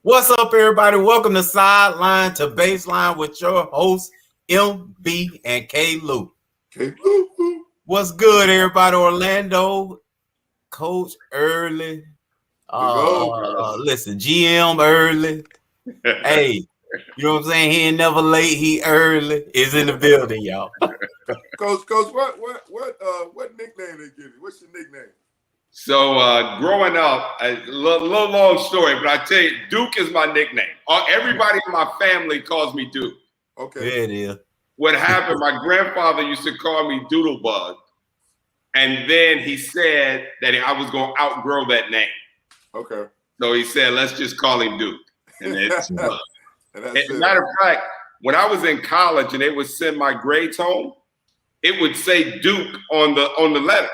What's up, everybody? Welcome to Sideline to Baseline with your hosts, MB and K. Lou. What's good, everybody? Orlando, Coach Early. Listen, GM Early. Hey, you know what I'm saying? He ain't never late. He early. Is in the building, y'all. Coach, what nickname they give you? What's your nickname? So growing up, a little long story, but I tell you, Duke is my nickname. Everybody in my family calls me Duke. Okay. There it is. What happened, my grandfather used to call me Doodlebug. And then he said that I was going to outgrow that name. Okay. So he said, let's just call him Duke. And it's it. Matter of fact, when I was in college and they would send my grades home, it would say Duke on the letter.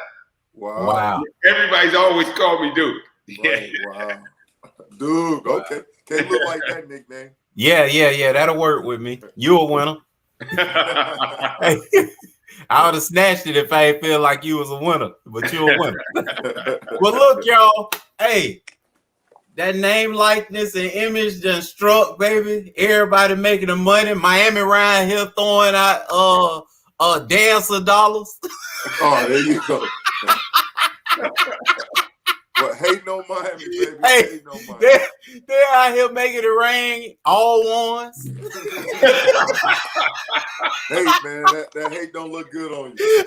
Wow. Everybody's always called me Duke. Right. Wow. Duke. Okay. Can't look like that nickname. Yeah. That'll work with me. You a winner. Hey, I would have snatched it if I didn't feel like you was a winner, but you're a winner. Well, look, y'all. Hey, that name, likeness, and image done struck, baby. Everybody making the money. Miami around here throwing out dancer dollars. Oh, there you go. But hating on Miami, baby. Hey, hating on Miami. They're out here making it rain, all ones. Hey, man, that hate don't look good on you.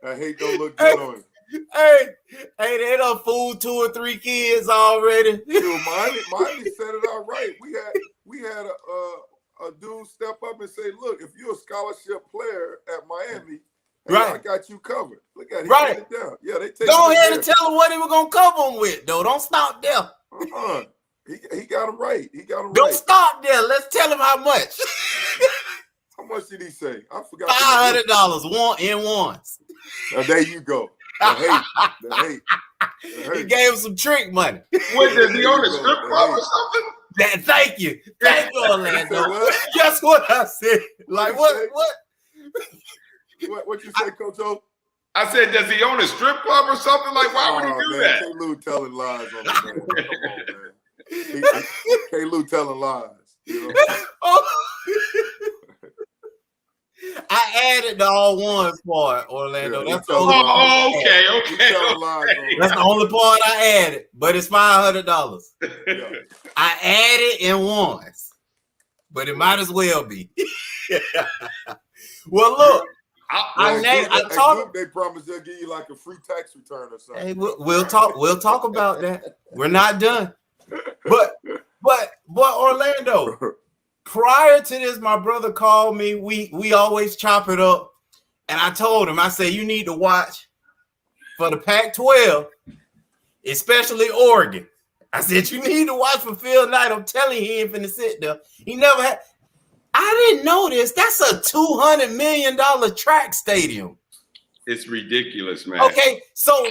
That hate don't look good on you. Hey, they done fooled 2 or 3 kids already. Dude, Miami set it out right. We had a dude step up and say, look, if you're a scholarship player at Miami, hey, right, I got you covered. Look at it. Right. It down. Yeah, they take Go ahead and tell him what he was gonna cover him with, though. Don't stop there. He got him right. Don't stop there. Let's tell him how much. How much did he say? I forgot. $500 in ones. Now, there you go. The hate. He gave him some trick money. What, does he own a strip club or something? Thank you, Orlando. Guess what I said? Like what? What you say, Coach O? I said, does he own a strip club or something? Like, why would he do that? K. Lou telling lies on the man. Come on, man. K. Lou telling lies. You know? I added the all ones part, Orlando. Yeah, that's the only okay. That's the only part I added, but it's $500. Yeah. I added in ones, but it might as well be. Well, look. They promised they'll give you like a free tax return or something. Hey, we'll talk about that. We're not done. But Orlando, prior to this, my brother called me. We always chop it up, and I told him, I said, you need to watch for the Pac-12, especially Oregon. I said, you need to watch for Phil Knight. I'm telling you, he ain't finna sit there. He never had. I didn't know this. That's a $200 million track stadium. It's ridiculous, man. Okay, so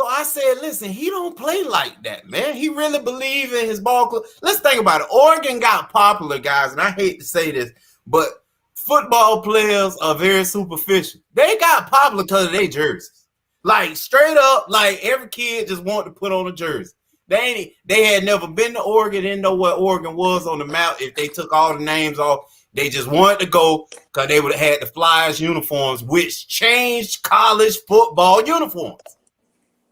I said, listen, he don't play like that, man. He really believe in his ball club. Let's think about it. Oregon got popular, guys, and I hate to say this, but football players are very superficial. They got popular because of their jerseys. Like, straight up, like, every kid just wanted to put on a jersey. They had never been to Oregon, didn't know what Oregon was on the map. If they took all the names off, they just wanted to go because they would have had the Flyers uniforms, which changed college football uniforms.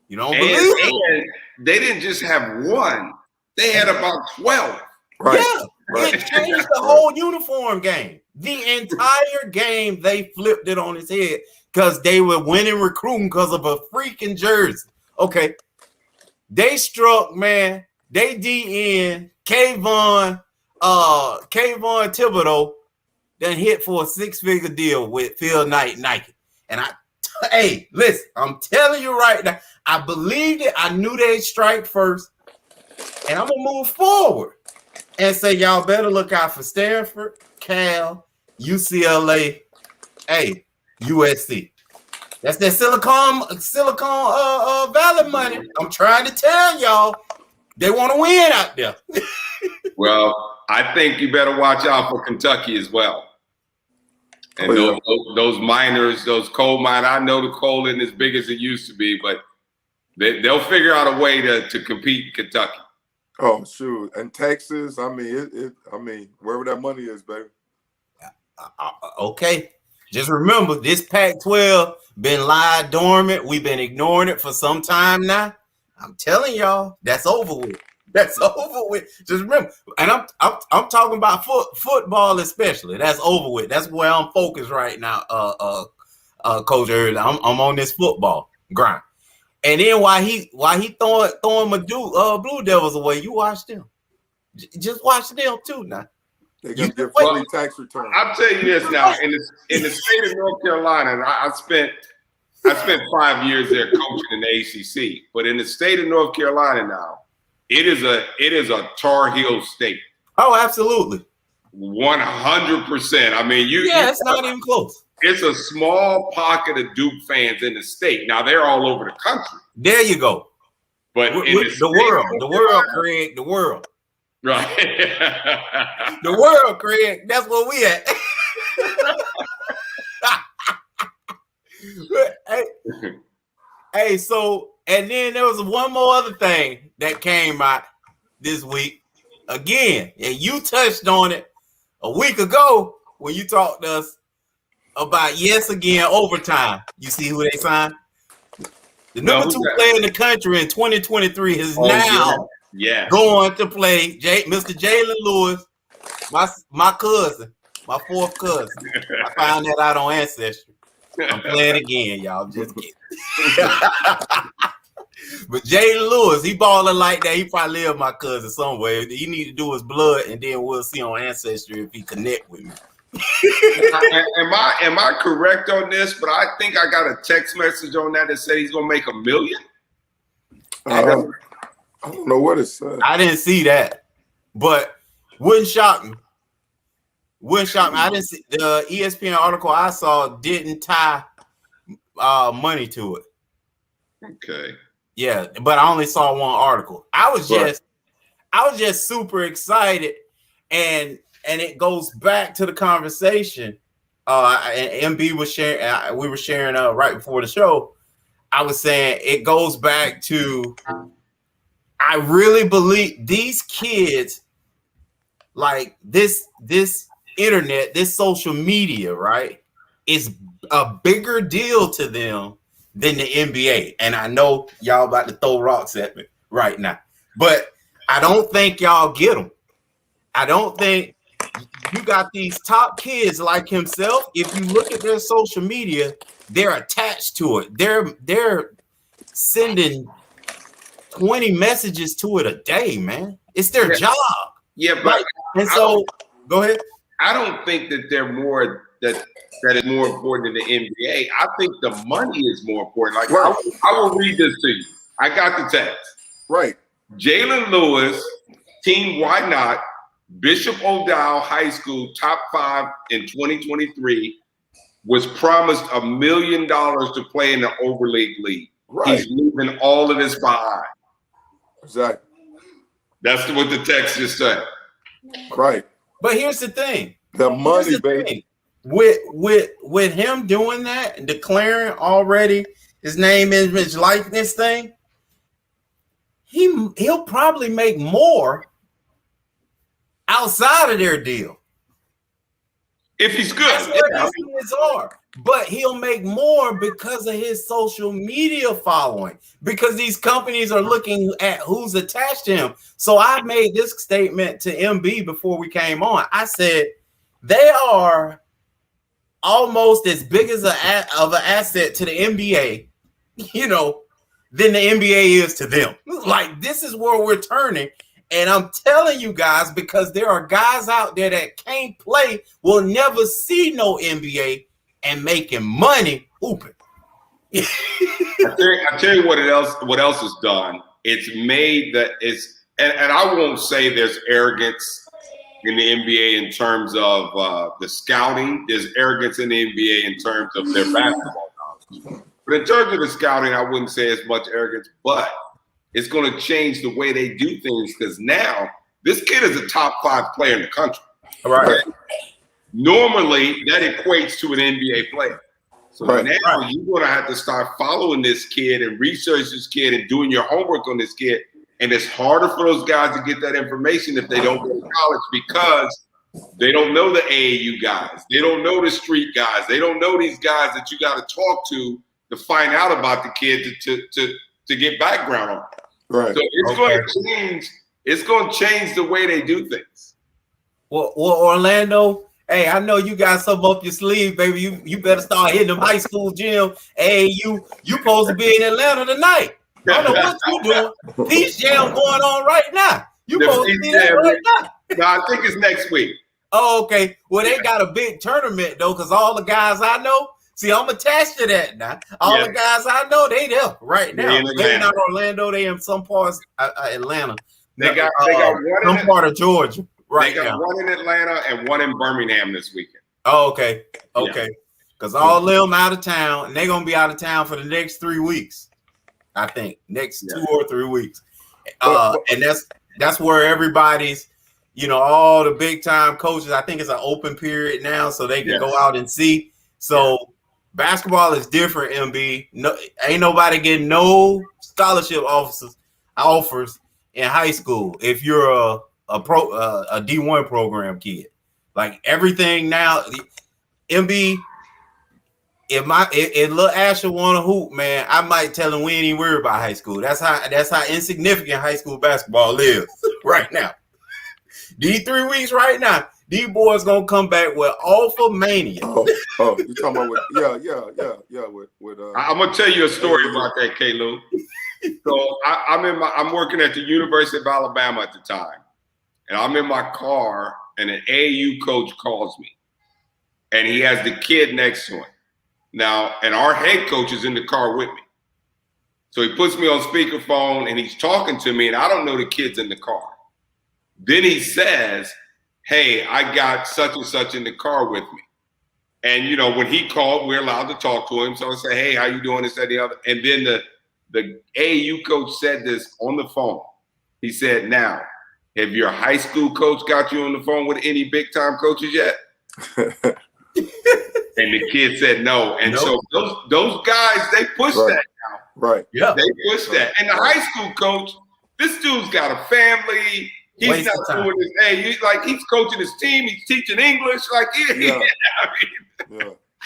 You don't believe it? They didn't just have one. They had about 12. Right. Yeah, right. It changed the whole uniform game. The entire game, they flipped it on its head because they were winning recruiting because of a freaking jersey. Okay. They struck, man. They DN Kayvon Thibodeau then hit for a 6-figure deal with Phil Knight Nike. And hey, listen, I'm telling you right now, I believed it. I knew they'd strike first. And I'm gonna move forward and say y'all better look out for Stanford, Cal, UCLA, USC. That's that Silicon Valley money. I'm trying to tell y'all, they want to win out there. Well, I think you better watch out for Kentucky as well. And those miners, those coal miners, I know the coal isn't as big as it used to be, but they'll figure out a way to compete in Kentucky. Oh shoot, and Texas. I mean, I mean, wherever that money is, baby. Okay, just remember this Pac-12 been lying dormant. We've been ignoring it for some time now. I'm telling y'all, that's over with. That's over with. Just remember, and I'm talking about football especially. That's over with. That's where I'm focused right now. Coach Early, I'm on this football grind. And then while he throwing my Blue Devils away, you watch them. Just watch them too now. They gonna get free tax return. I'll tell you this now. In the state of North Carolina, and I spent 5 years there coaching in the ACC. But in the state of North Carolina now, it is a Tar Heel state. Oh, absolutely. 100%. I mean, it's not even close. It's a small pocket of Duke fans in the state. Now they're all over the country. There you go. But the world, Craig, the world. Right. The world, Craig. That's where we at. hey, so, and then there was one more other thing that came out this week. Again, and you touched on it a week ago when you talked to us about overtime. You see who they signed? The number 2 player in the country in 2023 is going to play Mr. Jalen Lewis, my cousin, my 4th cousin. I found that out on Ancestry. I'm playing again, y'all. Just kidding. But Jalen Lewis, he balling like that. He probably live my cousin somewhere. He need to do his blood, and then we'll see on Ancestry if he connect with me. Am I correct on this? But I think I got a text message on that said he's gonna make $1 million. I don't know what it said. I didn't see that, but wouldn't shock me. I didn't see the ESPN article I saw didn't tie money to it. Okay. Yeah, but I only saw one article. I was just super excited, and it goes back to the conversation. And MB was sharing. We were sharing right before the show. I was saying it goes back to. I really believe these kids, like this internet, this social media, right, is a bigger deal to them than the NBA. And I know y'all about to throw rocks at me right now, but I don't think y'all get them. I don't think you got these top kids like himself. If you look at their social media, they're attached to it. They're sending 20 messages to it a day, man. It's their job. Yeah, but go ahead. I don't think that they're more that is more important than the NBA. I think the money is more important. Like I will read this to you. I got the text. Right. Jalen Lewis, team Why Not, Bishop O'Dowd High School, top 5 in 2023, was promised $1 million to play in the Overleague League. Right. He's leaving all of this behind. Exactly. That's what the text just said. Right. But here's the thing. The money, baby. With him doing that and declaring already his name, image, likeness thing, he'll probably make more outside of their deal. If he's good. That's what his kids are. But he'll make more because of his social media following, because these companies are looking at who's attached to him. So I made this statement to MB before we came on. I said they are almost as big as an asset to the NBA, than the NBA is to them. Like, this is where we're turning. And I'm telling you guys, because there are guys out there that can't play, will never see no NBA and making money hooping. I tell you what else is done. It's made that and I won't say there's arrogance in the NBA in terms of the scouting. There's arrogance in the NBA in terms of their basketball knowledge. But in terms of the scouting, I wouldn't say as much arrogance, but it's going to change the way they do things, because now this kid is a top 5 player in the country. All right. Normally, that equates to an NBA player. So now you're going to have to start following this kid and research this kid and doing your homework on this kid And it's harder for those guys to get that information if they don't go to college because they don't know the AAU guys. They don't know the street guys. They don't know these guys that you got to talk to find out about the kid to get background on. Right. So it's going to change. It's going to change the way they do things. Well, Orlando, hey, I know you got something up your sleeve, baby. You better start hitting them high school gym. Hey, you supposed to be in Atlanta tonight. I don't know what you doing. Peace Jam going on right now. You supposed to be there right now. No, I think it's next week. Oh, okay. Well, they got a big tournament though, because all the guys I know. See, I'm attached to that now. All the guys I know, they there right now. They're not Orlando. They in some parts Atlanta. They got one some part of Georgia right now. They got one in Atlanta and one in Birmingham this weekend. Oh, okay. Because all of them out of town, and they're gonna be out of town for the next 3 weeks. I think next 2 or 3 weeks, and that's where everybody's, all the big time coaches. I think it's an open period now, so they can go out and see. So basketball is different. MB, no, ain't nobody getting no scholarship offers in high school if you're a D1 program kid. Like everything now, MB. If little Asher want to hoop, man, I might tell him we ain't even worried about high school. That's how insignificant high school basketball is right now. These 3 weeks right now, these boys gonna come back with awful mania. Oh, you talking about with I'm gonna tell you a story about that, K-Lou. So I'm working at the University of Alabama at the time, and I'm in my car, and an AAU coach calls me, and he has the kid next to him. Now, and our head coach is in the car with me. So he puts me on speakerphone and he's talking to me, and I don't know the kids in the car. Then he says, hey, I got such and such in the car with me. And, when he called, we're allowed to talk to him. So I say, hey, how you doing? This, that, the other. And then the AAU coach said this on the phone. He said, now, have your high school coach got you on the phone with any big-time coaches yet? And the kid said no. And so those guys, they push that now. Right. Yeah. They push that. And the high school coach, this dude's got a family. He's not doing this. Hey, he's coaching his team. He's teaching English.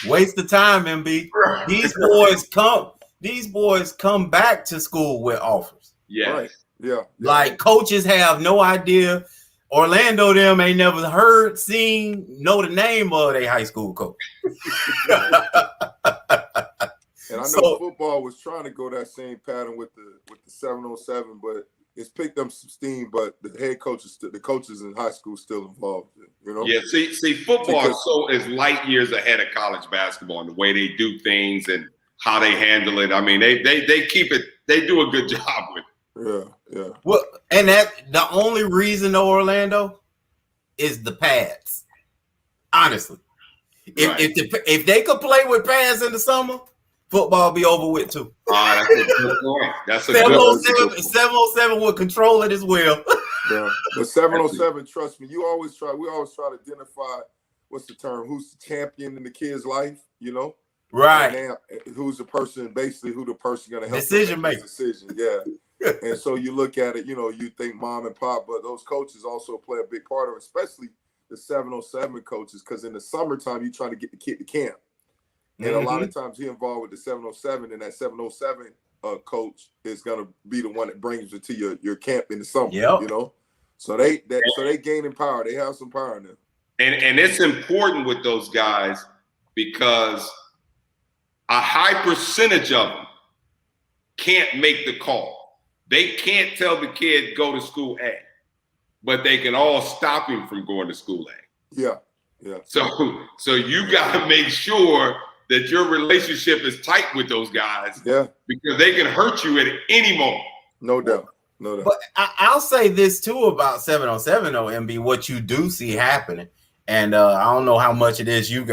Waste of time, MB. Right. These boys come back to school with offers. Yeah. Right. Yeah. Like coaches have no idea. Orlando them ain't never heard, seen, know the name of their high school coach. And I know football was trying to go that same pattern with the 707, but it's picked up some steam. But the head coaches, the coaches in high school, still involved. Yeah. See, football is light years ahead of college basketball and the way they do things and how they handle it. I mean, they keep it. They do a good job with it. Yeah. Well, and that the only reason though, Orlando, is the pads. Honestly, if they could play with pads in the summer, football be over with too. That's a good point. That's a 707 would control it as well. Yeah, the 707. Trust me, we always try to identify what's the term? Who's the champion in the kid's life? Right. And who's the person? Basically, who the person going to help decision make maker? Decision. Yeah. And so you look at it, you think mom and pop, but those coaches also play a big part of it, especially the 707 coaches, because in the summertime, you're trying to get the kid to camp. And a lot of times he involved with the 707, and that 707 coach is going to be the one that brings you to your camp in the summer, So they gaining power. They have some power now. And it's important with those guys because a high percentage of them can't make the call. They can't tell the kid go to school A, but they can all stop him from going to school A. Yeah. So you got to make sure that your relationship is tight with those guys. Yeah. Because they can hurt you at any moment. No doubt. But I'll say this too about 707 though, MB. What you do see happening, and I don't know how much it is you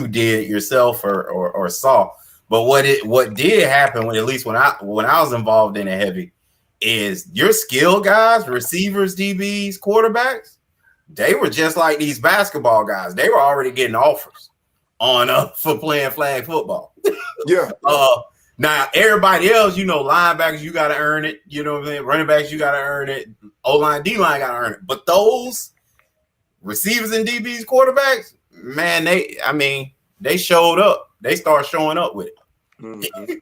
did yourself or saw, but what did happen at least when I was involved in it heavy. Is your skill guys, receivers, DBs, quarterbacks, they were just like these basketball guys. They were already getting offers on for playing flag football. Yeah. Now, everybody else, linebackers, you got to earn it. You know what I'm saying? Running backs, you got to earn it. O-line, D-line got to earn it. But those receivers and DBs, quarterbacks, man, they showed up. They started showing up with it. Mm-hmm.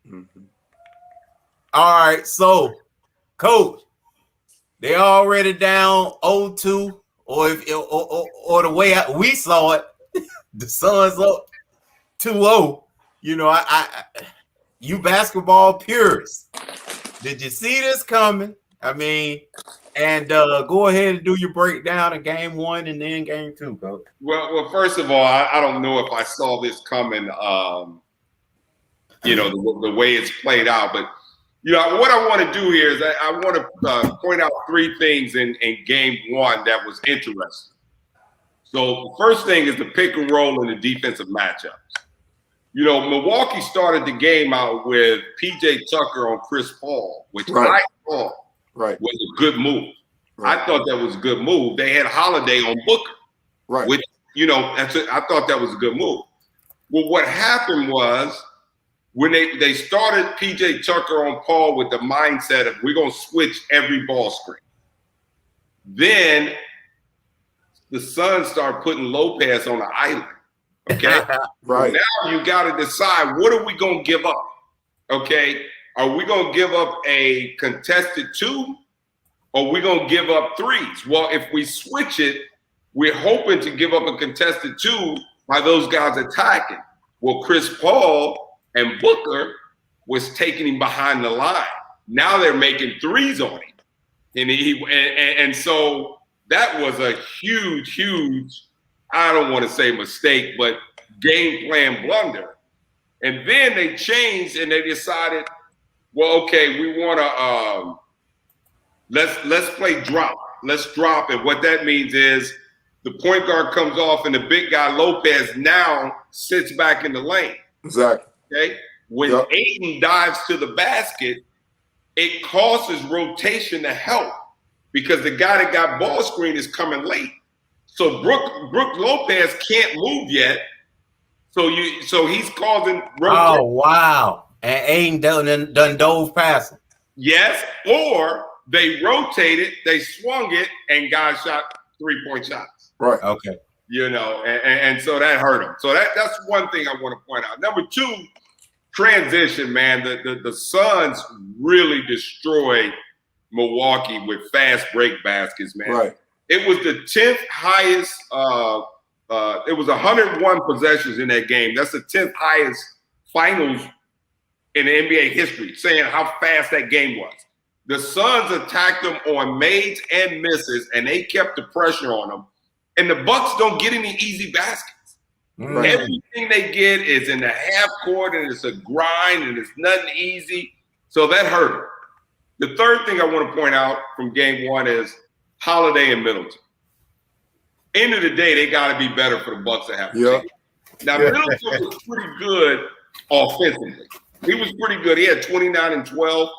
Mm-hmm. All right, so, Coach, they already down 0-2, or the way we saw it, the Suns up 2-0. You basketball purists, did you see this coming? And go ahead and do your breakdown of game 1 and then game 2, Coach. Well, first of all, I don't know if I saw this coming. The way it's played out, but what I want to do here is I want to point out 3 things in game 1 that was interesting. So the first thing is the pick and roll and the defensive matchups. Milwaukee started the game out with P.J. Tucker on Chris Paul, which I thought was a good move. Right. I thought that was a good move. They had Holiday on Booker, which, I thought that was a good move. Well, what happened was when they started P.J. Tucker on Paul with the mindset of we're going to switch every ball screen. Then the Suns start putting Lopez on the island. Okay. Right. Now you got to decide, what are we going to give up? Okay. Are we going to give up a contested 2 or are we going to give up 3s? Well, if we switch it, we're hoping to give up a contested 2 by those guys attacking. Well, Chris Paul and Booker was taking him behind the line. Now they're making 3s on him. And so that was a huge, I don't want to say mistake, but game plan blunder. And then they changed and they decided, well, okay, we want to let's play drop. Let's drop. And what that means is the point guard comes off and the big guy Lopez now sits back in the lane. Exactly. Okay. When Ayton dives to the basket, it causes rotation to help because the guy that got ball screen is coming late. So Brook Lopez can't move yet. So he's causing rotation. Oh, wow. And Ayton done dove past him. Yes, or they rotated, they swung it, and guys shot 3-point shots. Right. Okay. And so that hurt him. So that's one thing I want to point out. Number 2, transition, man. The Suns really destroyed Milwaukee with fast break baskets, man. Right. It was the 10th highest. It was 101 possessions in that game. That's the 10th highest finals in the NBA history, saying how fast that game was. The Suns attacked them on mades and misses, and they kept the pressure on them. And the Bucks don't get any easy baskets. Right. Everything they get is in the half court, and it's a grind, and it's nothing easy. So that hurt them. The third thing I want to point out from game 1 is Holiday and Middleton. End of the day, they got to be better for the Bucks to have. Now, Middleton was pretty good offensively. He was pretty good. He had 29 and 12,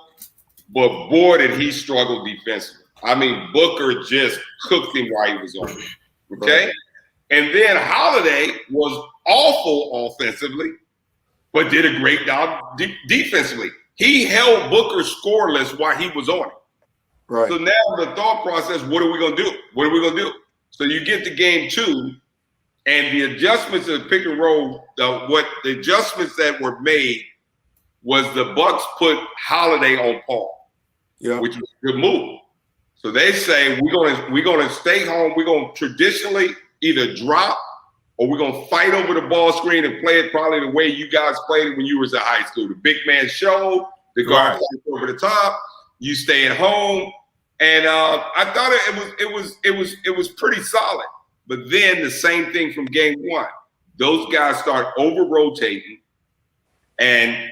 but boy, did he struggle defensively. I mean, Booker just cooked him while he was on him. Okay? Right. And then Holiday was awful offensively, but did a great job defensively. He held Booker scoreless while he was on him. Right. So now the thought process, what are we going to do? What are we going to do? So you get to game 2, and the adjustments of the pick and roll, the adjustments that were made was the Bucks put Holiday on Paul, which was a good move. So they say we're gonna stay home. We're gonna traditionally either drop or we're gonna fight over the ball screen and play it probably the way you guys played it when you was in high school. The big man show, the guard plays over the top, you stay at home. And I thought it was pretty solid. But then the same thing from game 1. Those guys start over-rotating, and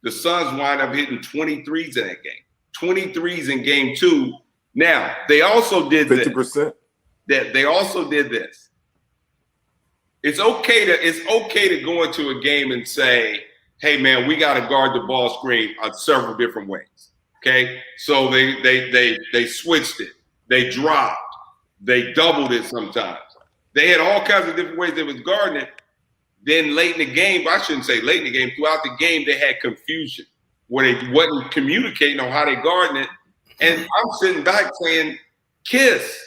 the Suns wind up hitting 23s in that game. 23s in game 2. Now, they also did 50%. They also did this. It's okay to go into a game and say, hey, man, we got to guard the ball screen on several different ways. Okay, so they switched it, they dropped, they doubled it sometimes. They had all kinds of different ways they was guarding it. then late in the game, I shouldn't say late in the game, throughout the game, they had confusion where they wasn't communicating on how they guarding it. And I'm sitting back saying, Kiss,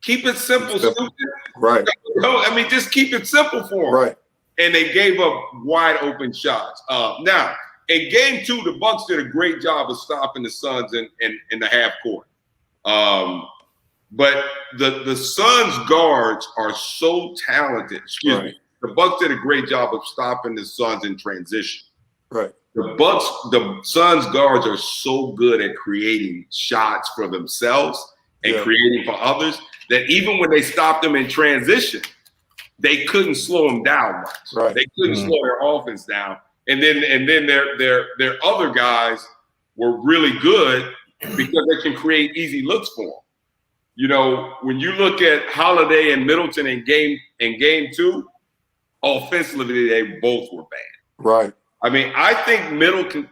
keep it simple, stupid. Right. I mean, just keep it simple for them. Right. And they gave up wide open shots. Now, in game 2, the Bucks did a great job of stopping the Suns in the half court. But the Suns guards are so talented. Excuse me. The Bucks did a great job of stopping the Suns in transition. Right. The Suns guards are so good at creating shots for themselves and creating for others that even when they stopped them in transition, they couldn't slow them down much. Right. They couldn't slow their offense down. And then their other guys were really good because they can create easy looks for them. You know, when you look at Holiday and Middleton in game 2, offensively they both were bad. Right. I mean, I think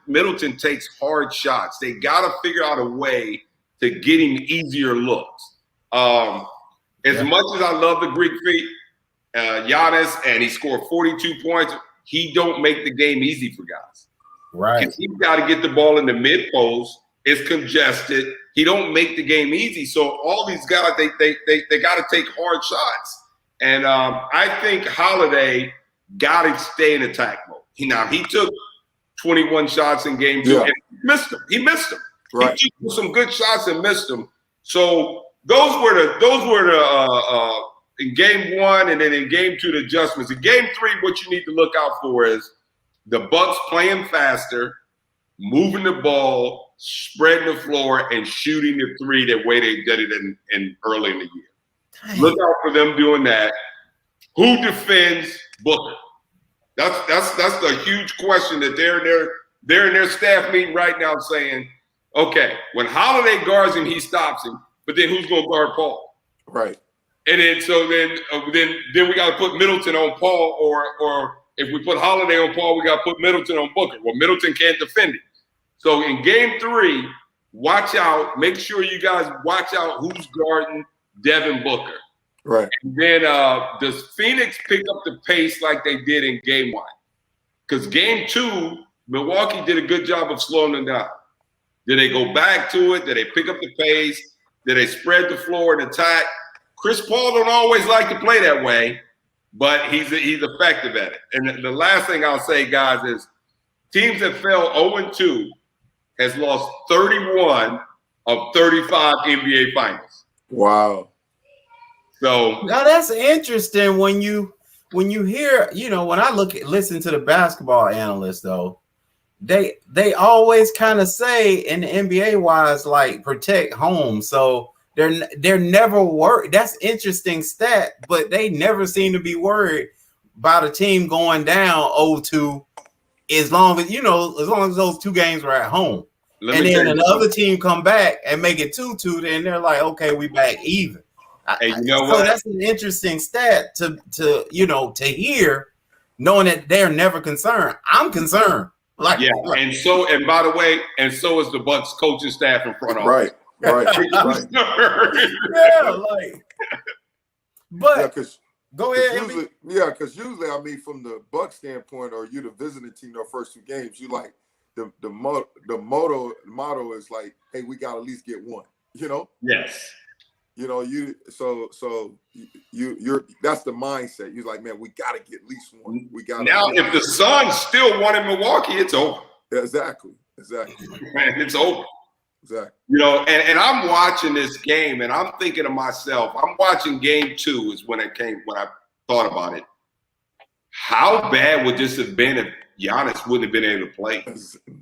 Middleton takes hard shots. They got to figure out a way to get him easier looks. As much as I love the Greek feat, Giannis, and he scored 42 points, he don't make the game easy for guys. Right. He's got to get the ball in the mid post. It's congested. He don't make the game easy. So all these guys, they got to take hard shots. And I think Holiday got to stay in attack mode. He took 21 shots in game 2 and he missed them. Right. He took some good shots and missed them. So those were the in game 1 and then in game 2 the adjustments. In game 3, what you need to look out for is the Bucks playing faster, moving the ball, spreading the floor, and shooting the 3 the way they did it in early in the year. Dang. Look out for them doing that. Who defends Booker? That's the huge question that they're in their staff meeting right now saying, okay, when Holiday guards him, he stops him, but then who's going to guard Paul? Right. And then then we got to put Middleton on Paul, or if we put Holiday on Paul, we got to put Middleton on Booker. Well, Middleton can't defend it. So in game 3, watch out. Make sure you guys watch out who's guarding Devin Booker. Right. And then does Phoenix pick up the pace like they did in game 1? Because game 2, Milwaukee did a good job of slowing them down. Did they go back to it? Did they pick up the pace? Did they spread the floor and attack? Chris Paul don't always like to play that way, but he's effective at it. And the last thing I'll say, guys, is teams that fell 0-2 has lost 31 of 35 NBA finals. Wow. So now that's interesting when you hear, when I listen to the basketball analysts though, they always kind of say in the NBA wise, like protect home. So they're never worried. That's interesting stat, but they never seem to be worried about a team going down 0-2 as long as those 2 games were at home. And then another team come back and make it 2-2, then they're like, okay, we back even. Hey, you know so what? That's an interesting stat to hear, knowing that they're never concerned. I'm concerned. And by the way, and so is the Bucks coaching staff in front of right. Right. Go ahead. Because usually, I mean, from the Bucks standpoint, or you the visiting team, their first 2 games, you like the motto is like, hey, we got to at least get 1. Yes. You're that's the mindset. You're like, man, we got to get at least 1. We got now. If the Suns still won in Milwaukee, it's over. Exactly. Man, it's over. Exactly. And I'm watching this game, and I'm thinking to myself, I'm watching game 2 is when I thought about it. How bad would this have been if Giannis wouldn't have been able to play?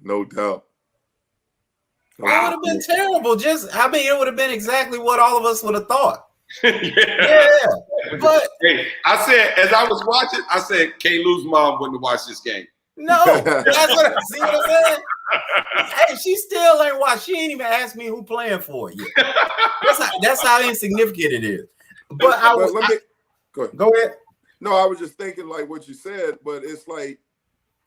No doubt. It would have been terrible. It would have been exactly what all of us would have thought. Yeah. But hey, I said, as I was watching, I said, K. Lou's mom wouldn't have watched this game. No, that's see what I'm saying? Hey, she still ain't watched. She ain't even asked me who playing for you. That's how insignificant it is. But go ahead. No, I was just thinking like what you said, but it's like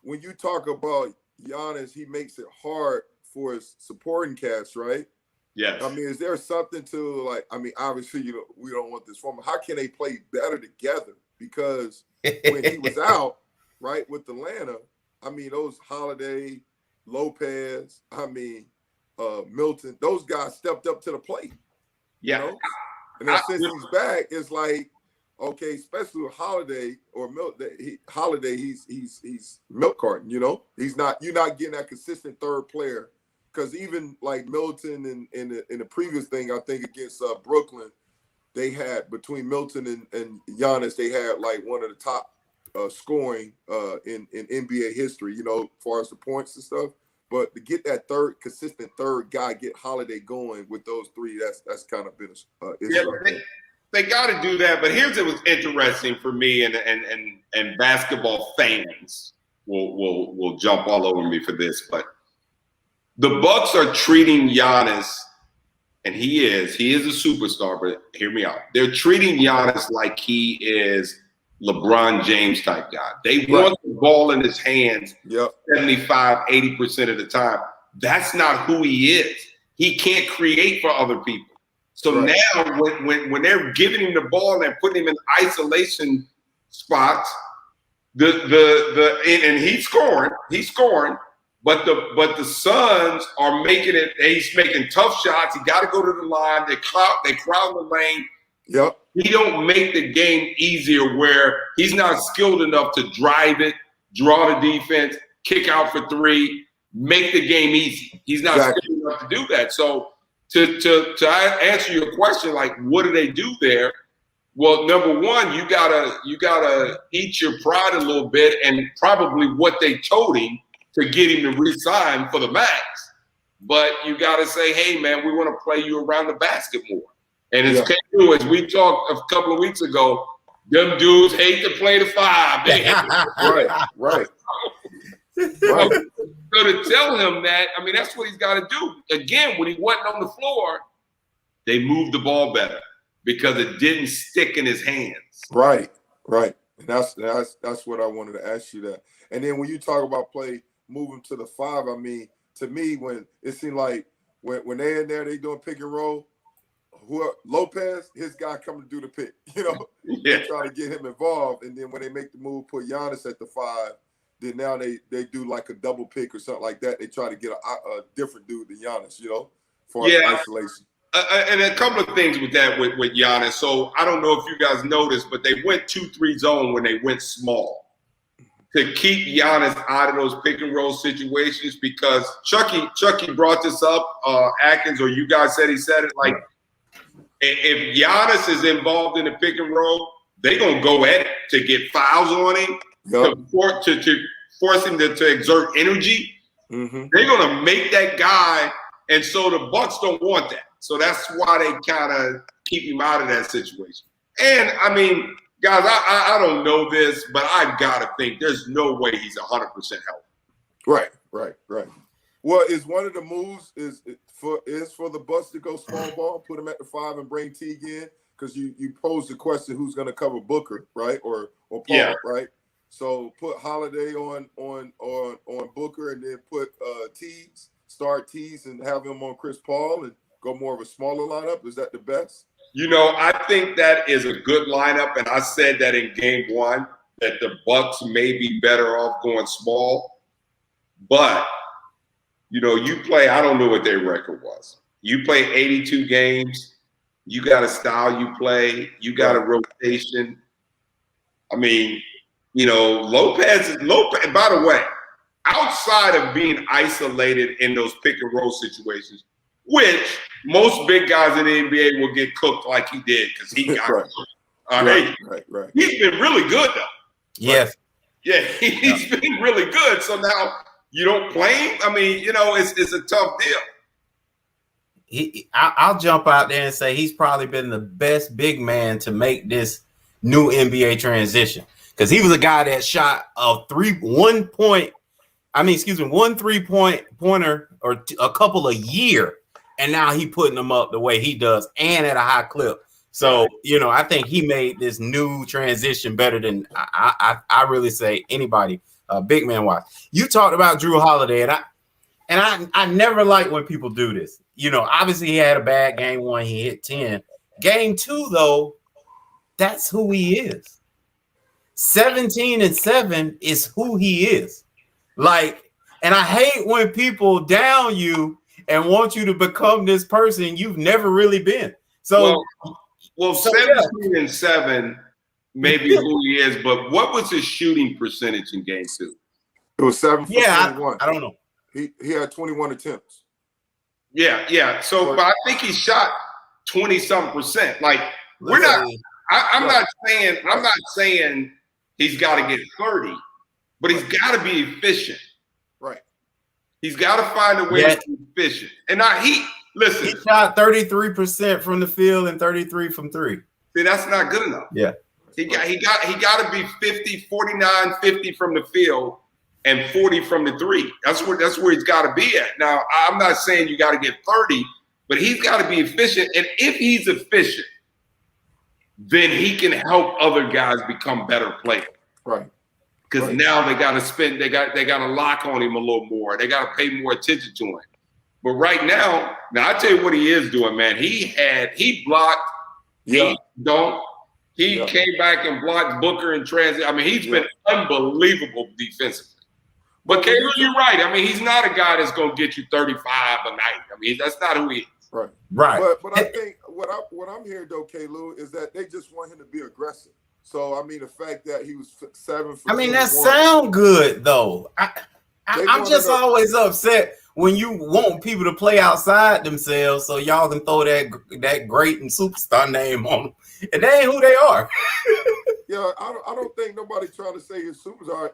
when you talk about Giannis, he makes it hard for his supporting cast, right? Yes. I mean, is there something to like? I mean, obviously, we don't want this form. How can they play better together? Because when he was out, right, with Atlanta, I mean, those Holiday, Lopez, Milton, those guys stepped up to the plate. You know? And then since he's back, it's like, okay, especially with Holiday or Holiday, he's milk carton, you know? You're not getting that consistent third player. Because even like Milton in the previous thing, I think against Brooklyn, they had between Milton and Giannis, they had like one of the top scoring in NBA history, you know, as far as the points and stuff. But to get that consistent third guy, get Holiday going with those three, that's kind of been an issue. Yeah, they got to do that. But here's what was interesting for me, and basketball fans will jump all over me for this, but the Bucks are treating Giannis, and he is a superstar, but hear me out. They're treating Giannis like he is LeBron James type guy. They want the ball in his hands 75, 80% of the time. That's not who he is. He can't create for other people. So now when they're giving him the ball and putting him in isolation spots, and he's scoring, but the Suns are making it. He's making tough shots. He got to go to the line. They crowd the lane. Yep. He don't make the game easier where he's not skilled enough to drive it, draw the defense, kick out for three, make the game easy. He's not skilled enough to do that. So to answer your question, like what do they do there? Well, number one, you gotta eat your pride a little bit, and probably what they told him to get him to re-sign for the max. But you gotta say, hey man, we want to play you around the basket more. And as we talked a couple of weeks ago, them dudes hate to play the five. They hate right. So to tell him that, I mean, that's what he's got to do. Again, when he wasn't on the floor, they moved the ball better because it didn't stick in his hands. Right. And that's what I wanted to ask you that. And then when you talk about moving to the five, I mean, to me, when it seemed like when they're in there, they doing pick and roll. Lopez, his guy coming to do the pick, you know, trying to get him involved. And then when they make the move, put Giannis at the five, then now they do like a double pick or something like that. They try to get a different dude than Giannis, you know, for isolation. And a couple of things with that with Giannis. So I don't know if you guys noticed, but they went 2-3 zone when they went small to keep Giannis out of those pick and roll situations because Chucky brought this up, Atkins, or you guys said he said it, like, if Giannis is involved in the pick and roll, they're going to go at it to get fouls on him, to force him to exert energy. Mm-hmm. They're going to make that guy, and so the Bucks don't want that. So that's why they kind of keep him out of that situation. And, I mean, guys, I don't know this, but I've got to think there's no way he's 100% healthy. Right. Well, is one of the moves is for the Bucks to go small ball, put him at the five and bring Teague in? Because you posed the question who's going to cover Booker, right? Or Paul, right? So put Holiday on Booker and then put start Teague and have him on Chris Paul and go more of a smaller lineup. Is that the best? You know, I think that is a good lineup, and I said that in game one that the Bucks may be better off going small, but you know, you play, I don't know what their record was. You play 82 games. You got a style you play. You got a rotation. I mean, you know, Lopez, by the way, outside of being isolated in those pick and roll situations, which most big guys in the NBA will get cooked like he did because he got cooked. Right. He's been really good, though. Yes. Yeah, he's been really good. So now you don't play him? I mean, you know, it's a tough deal. I'll jump out there and say he's probably been the best big man to make this new NBA transition because he was a guy that shot one 3-point pointer or a couple a year, and now he putting them up the way he does and at a high clip. So, you know, I think he made this new transition better than I really say anybody. Big man wise, you talked about Drew Holiday, and I never like when people do this. You know, obviously he had a bad game one, he hit 10. Game two, though, that's who he is. 17-7 is who he is. Like, and I hate when people down you and want you to become this person you've never really been. So, well, 17-7 may be who he is, but what was his shooting percentage in game 2? It was 7 for 21. I don't know. He had 21 attempts. Yeah. So, but I think he shot 20-something%. Like, I'm not saying he's got to get 30, but he's got to be efficient. Right. He's got to find a way to be efficient. And he shot 33% from the field and 33 from 3. See, that's not good enough. Yeah. He got to be 50, 49, 50 from the field and 40 from the 3. That's where he's got to be at. Now, I'm not saying you got to get 30, but he's got to be efficient. And if he's efficient, then he can help other guys become better players. Right. Because now they got to spend, they got to lock on him a little more. They got to pay more attention to him. But right now I tell you what he is doing, man. He blocked, he dunked, he came back and blocked Booker in transit. I mean, he's been unbelievable defensively. But Caleb, you're right. I mean, he's not a guy that's going to get you 35 a night. I mean, that's not who he is. Right. But I think what I'm hearing though, K-Lou, is that they just want him to be aggressive. So I mean, the fact that he was 7 for 21, that sound good though. I'm just always upset when you want people to play outside themselves, so y'all can throw that great and superstar name on them, and that ain't who they are. Yeah, I don't think nobody trying to say his superstar.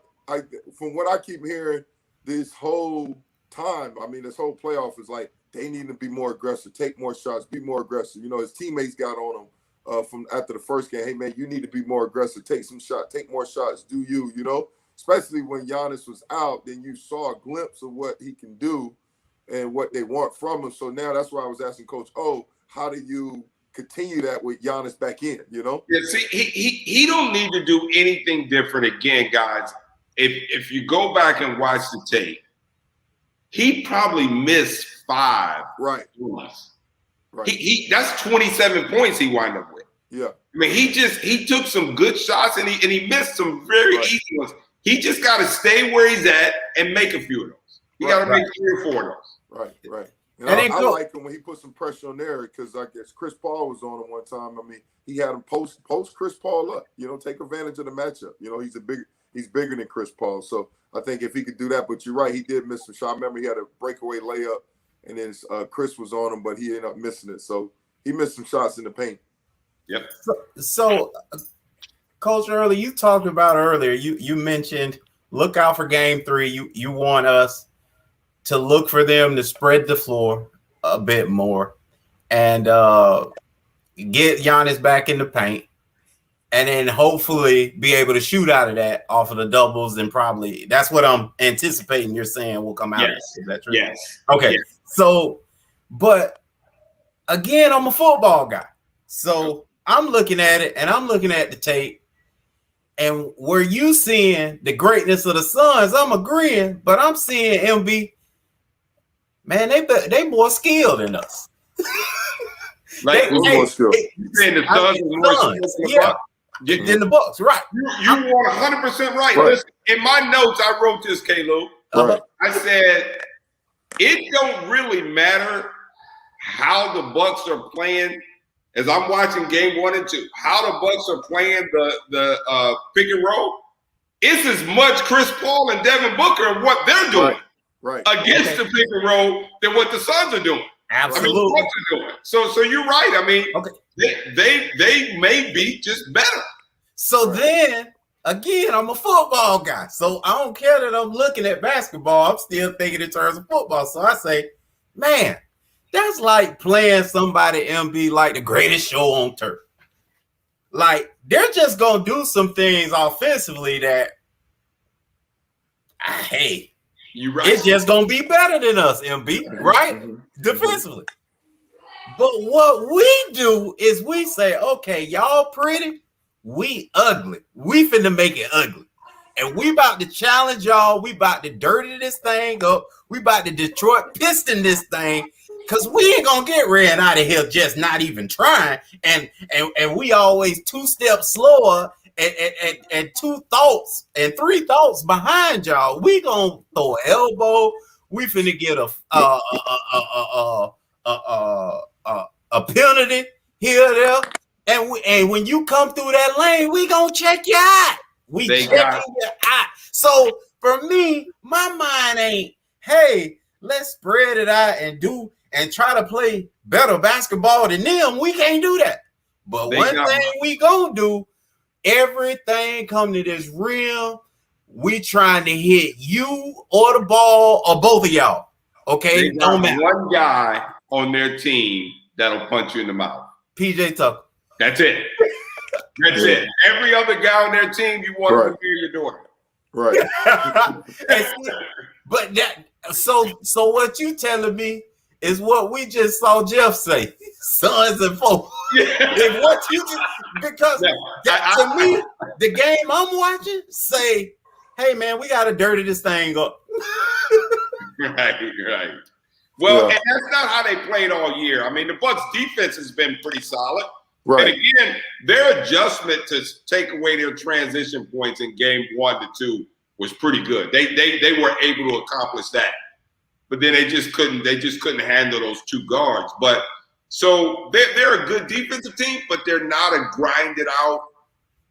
From what I keep hearing this whole time, I mean, this whole playoff is like they need to be more aggressive, take more shots, be more aggressive. You know, his teammates got on him from after the first game. Hey, man, you need to be more aggressive, take some shots, take more shots, do you know? Especially when Giannis was out, then you saw a glimpse of what he can do and what they want from him. So now that's why I was asking Coach, how do you continue that with Giannis back in, you know? Yeah, see, he don't need to do anything different again, guys. If you go back and watch the tape, he probably missed 5. Right. He that's 27 points he wound up with. Yeah. I mean, he took some good shots and he missed some very easy ones. He just got to stay where he's at and make a few of those. He got to make 3 or 4 of those. Right. And I like him when he put some pressure on there because I guess Chris Paul was on him one time. I mean, he had him post Chris Paul up. You know, take advantage of the matchup. You know, he's bigger than Chris Paul. So I think if he could do that, but you're right, he did miss some shot. I remember he had a breakaway layup, and then Chris was on him, but he ended up missing it. So he missed some shots in the paint. Yep. So Coach Early, you talked about earlier, you mentioned look out for game 3. You want us to look for them to spread the floor a bit more and get Giannis back in the paint. And then hopefully be able to shoot out of that off of the doubles, and probably that's what I'm anticipating you're saying will come out. Yes. Is that true? Yes. Okay. Yes. So, but again, I'm a football guy. So I'm looking at it and I'm looking at the tape, and where you seeing the greatness of the Suns, I'm agreeing, but I'm seeing MB, man, they more skilled than us. Like more skilled. You saying the Suns is more skilled than the Bucks, right? You are 100% right. Listen, in my notes, I wrote this, K-Lo. Right. I said it don't really matter how the Bucks are playing. As I'm watching game 1 and 2, how the Bucks are playing the pick and roll, it's as much Chris Paul and Devin Booker and what they're doing against the pick and roll than what the Suns are doing. Absolutely. I mean, what they're doing. So you're right. I mean, they may be just better. So then again, I'm a football guy. So I don't care that I'm looking at basketball. I'm still thinking in terms of football. So I say, man, that's like playing somebody MB like the greatest show on turf. Like they're just gonna do some things offensively that hey, you're right. It's just gonna be better than us, MB, right? Defensively. But what we do is we say, okay, y'all pretty, we ugly. We finna make it ugly. And we about to challenge y'all. We about to dirty this thing up. We about to Detroit Piston this thing. Cause we ain't gonna get ran out of here just not even trying. And we always 2 steps slower and two thoughts and three thoughts behind y'all. We gonna throw an elbow. We finna get a penalty here, there, and when you come through that lane, we gonna check your eye. We checking your eye. So for me, my mind ain't, hey, let's spread it out and try to play better basketball than them. We can't do that. But one thing we gonna do, everything come to this rim, we trying to hit you or the ball or both of y'all. Okay, don't matter. One guy on their team that'll punch you in the mouth. PJ Tucker. That's it. That's it. Every other guy on their team, you want to hear your daughter. Right. But so what you telling me is what we just saw Jeff say. Sons and folks. Yeah. What you just, because to me, the game I'm watching say, hey man, we gotta dirty this thing up. Right. Well, and that's not how they played all year. I mean, the Bucks defense has been pretty solid. Right. And again, their adjustment to take away their transition points in game 1 to 2 was pretty good. They were able to accomplish that. But then they just couldn't handle those two guards. But so they're a good defensive team, but they're not a grinded out,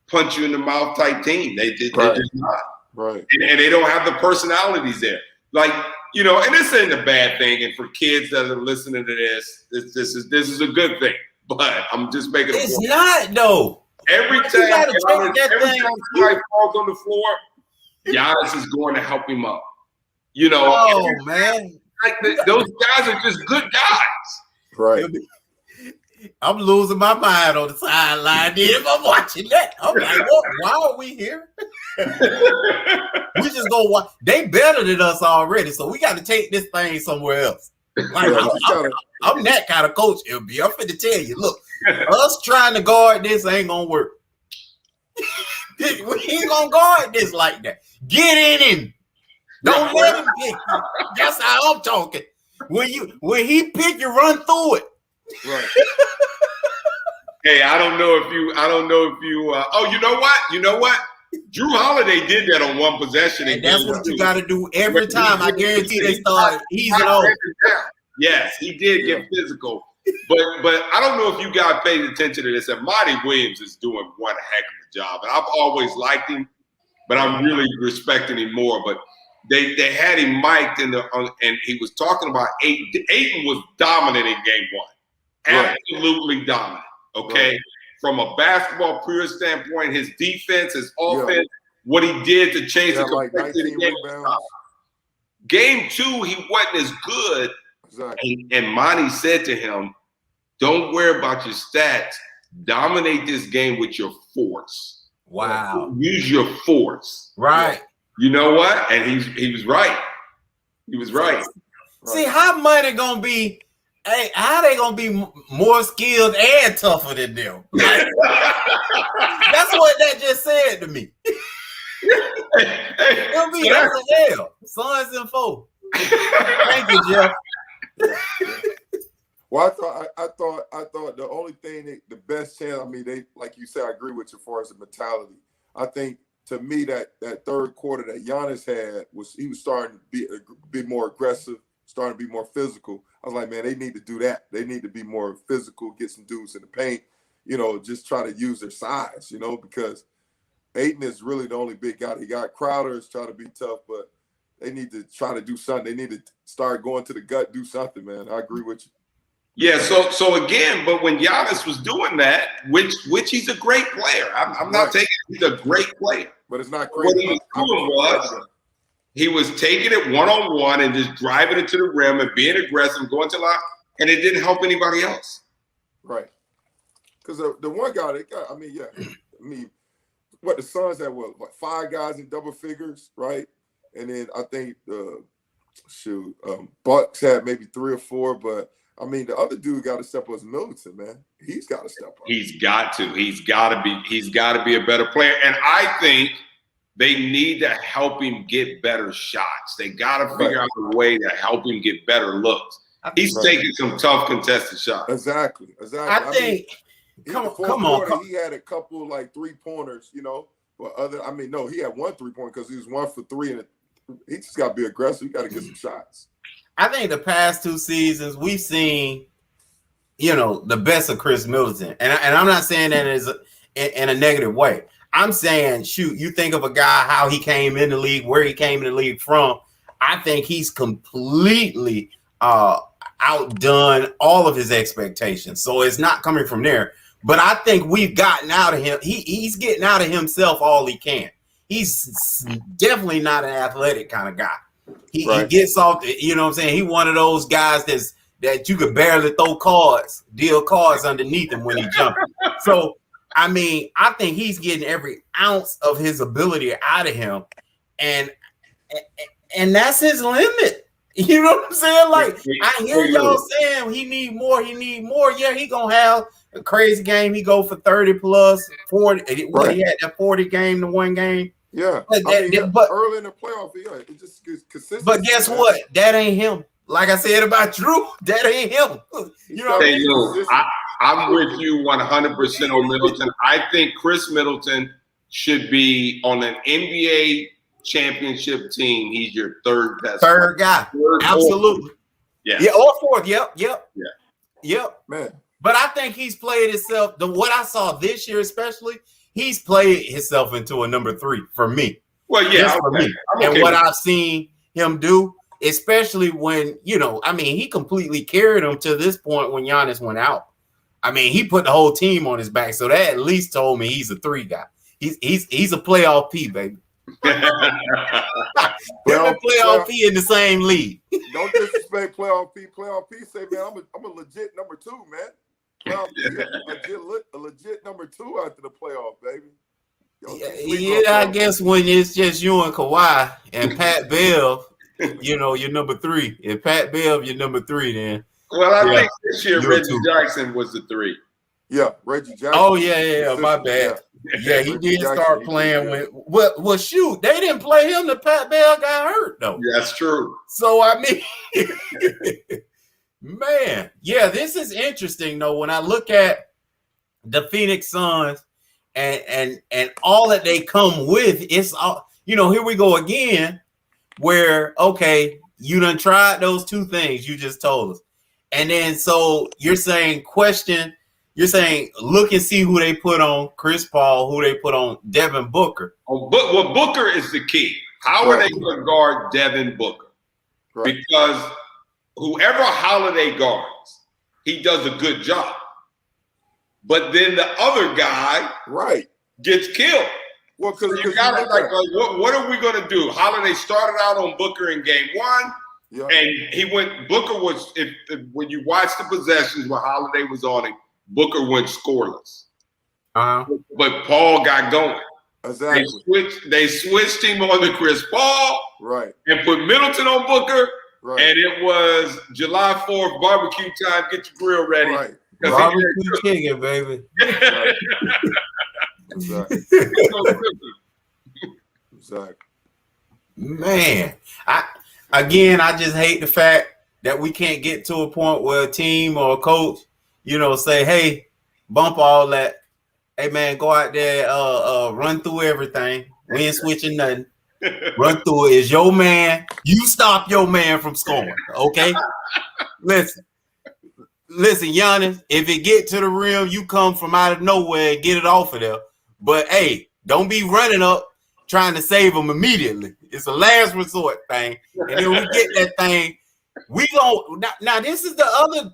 punch you in the mouth type team. They're just not. Right. And they don't have the personalities there. Like, you know, and this ain't a bad thing. And for kids that are listening to this is a good thing. But I'm just making it's not though. Every time somebody falls on the floor, Giannis is going to help him up. You know, man, like those guys are just good guys. Right. I'm losing my mind on the sideline. If I'm watching that, I'm like, what? Why are we here? We just go watch. They better than us already, so we got to take this thing somewhere else. Like, I'm that kind of coach, LB. I'm finna tell you, look, us trying to guard this ain't gonna work. We ain't gonna guard this like that. Get in him. Don't let him pick you. That's how I'm talking. When he pick you, run through it. Right. Hey, I don't know if you. Oh, you know what? Drew Holiday did that on one possession. And that's what you got to do every time. I guarantee they start easing off. Yes, he did get physical. But I don't know if you guys paid attention to this. And Monty Williams is doing one heck of a job. And I've always liked him, but I'm really respecting him more. But they had him mic'd and he was talking about Ayton. Ayton was dominant in game 1. Absolutely dominant. Okay. Right. From a basketball pure standpoint, his defense, his offense, what he did to change the complexity of the game. Game 2, he wasn't as good. Exactly. And Monty said to him, don't worry about your stats. Dominate this game with your force. Wow. Use your force. Right. You know what? And he was right. He was right. See, how Monty gonna be? Hey, how they gonna be more skilled and tougher than them? Like, that's what that just said to me. It'll be hell. Sons and four. Thank you, Jeff. Well, I thought the only thing the best chance. I mean, they, like you said, I agree with you as far as the mentality. I think to me that third quarter that Giannis had he was starting to be more aggressive, starting to be more physical. I was like, man, they need to do that. They need to be more physical, get some dudes in the paint, you know, just try to use their size, you know, because Ayton is really the only big guy. They got Crowder's trying to be tough, but they need to try to do something. They need to start going to the gut, do something, man. I agree with you. Yeah, so again, but when Giannis was doing that, which he's a great player. I'm not taking he's a great player. But it's not great. What he was doing he was taking it one-on-one and just driving it to the rim and being aggressive, going to line, and it didn't help anybody else. Right. Because the one guy they got, I mean, what the Suns had, what 5 guys in double figures, right? And then I think Bucks had maybe 3 or 4, but I mean the other dude got to step up as Middleton, man. He's got to step up. He's got to be a better player. And I think they need to help him get better shots. They got to figure out a way to help him get better looks. He's taking some tough contested shots. Exactly. I think Come fourth on. quarter, he had a couple like 3-pointers, but he had one 3-point because he was 1 for 3, and he just got to be aggressive. He got to get some shots. I think the past 2 seasons we've seen, the best of Chris Middleton, and I'm not saying that as in a negative way. I'm saying, shoot, you think of a guy how he came in the league, where he came in the league from. I think he's completely outdone all of his expectations. So it's not coming from there. But I think we've gotten out of him. He's getting out of himself all he can. He's definitely not an athletic kind of guy. He gets off, you know what I'm saying? He one of those guys that you could barely throw deal cards underneath him when he jumps. So, I think he's getting every ounce of his ability out of him. And that's his limit. You know what I'm saying? Like, I hear y'all saying he need more. Yeah, he going to have a crazy game. He go for 30 plus 40. He had that 40 game to 1 game. Yeah. But early in the playoff, it just gets consistent. But guess what? That ain't him. Like I said about Drew, that ain't him. You know what I mean? I'm with you 100% on Middleton. I think Chris Middleton should be on an NBA championship team. He's your third best guy. Absolutely. Yeah. Yeah, or 4th. Yep. Man. But I think he's played himself. What I saw this year, especially, he's played himself into a number 3 for me. Well, yeah, for me. And what I've seen him do, especially when, he completely carried him to this point when Giannis went out. He put the whole team on his back. So that at least told me he's a 3 guy. He's a playoff P, baby. Playoff P in the same league. Don't disrespect playoff P. Playoff P say, man, I'm a legit number 2, man. Playoff P, a legit number 2 after the playoff, baby. I guess when it's just you and Kawhi and Pat Bev, you're number 3. If Pat Bev, you're number 3, then. Well, I think this year Reggie Jackson was the 3. Yeah, Reggie Jackson. Oh, yeah, my bad. Yeah, he did start playing with. Well, shoot, they didn't play him. The Pat Bev got hurt though. That's true. So man, yeah, this is interesting though. When I look at the Phoenix Suns and all that they come with, it's all here we go again. Where you done tried those 2 things you just told us, and then so you're saying You're saying look and see who they put on Chris Paul, who they put on Devin Booker. Well, Booker is the key. How are they going to guard Devin Booker? Right. Because whoever Holiday guards, he does a good job. But then the other guy gets killed. Well, because you got to what are we going to do? Holiday started out on Booker in game 1. Yeah. And Booker was, when you watch the possessions when Holiday was on him, Booker went scoreless. But Paul got going. Exactly. They switched him on to Chris Paul. Right. And put Middleton on Booker. Right. And it was July 4th barbecue time. Get your grill ready. Right. Barbecue chicken, baby. Right. Exactly. Exactly. Man, I just hate the fact that we can't get to a point where a team or a coach say, hey, bump all that. Hey, man, go out there, run through everything. We ain't switching nothing. Run through it. It's your man. You stop your man from scoring, okay? Listen, Giannis, if it get to the rim, you come from out of nowhere and get it off of there. But, hey, don't be running up trying to save them immediately. It's a last resort thing. And then we get that thing. We gon' now this is the other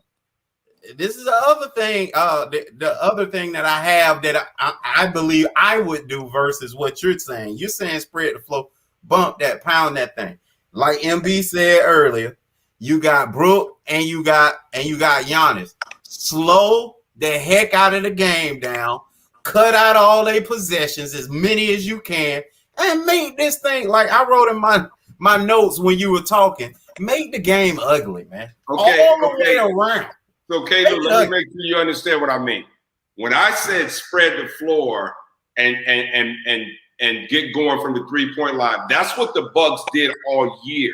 thing. The other thing that I have that I believe I would do versus what you're saying. You're saying spread the flow, bump that, pound that thing. Like MB said earlier, you got Brook and you got Giannis. Slow the heck out of the game down. Cut out all their possessions, as many as you can, and make this thing like I wrote in my notes when you were talking. Make the game ugly, man. Okay, all the way around. So, Caleb, let me make sure you understand what I mean. When I said spread the floor and get going from the 3-point line, that's what the Bucks did all year.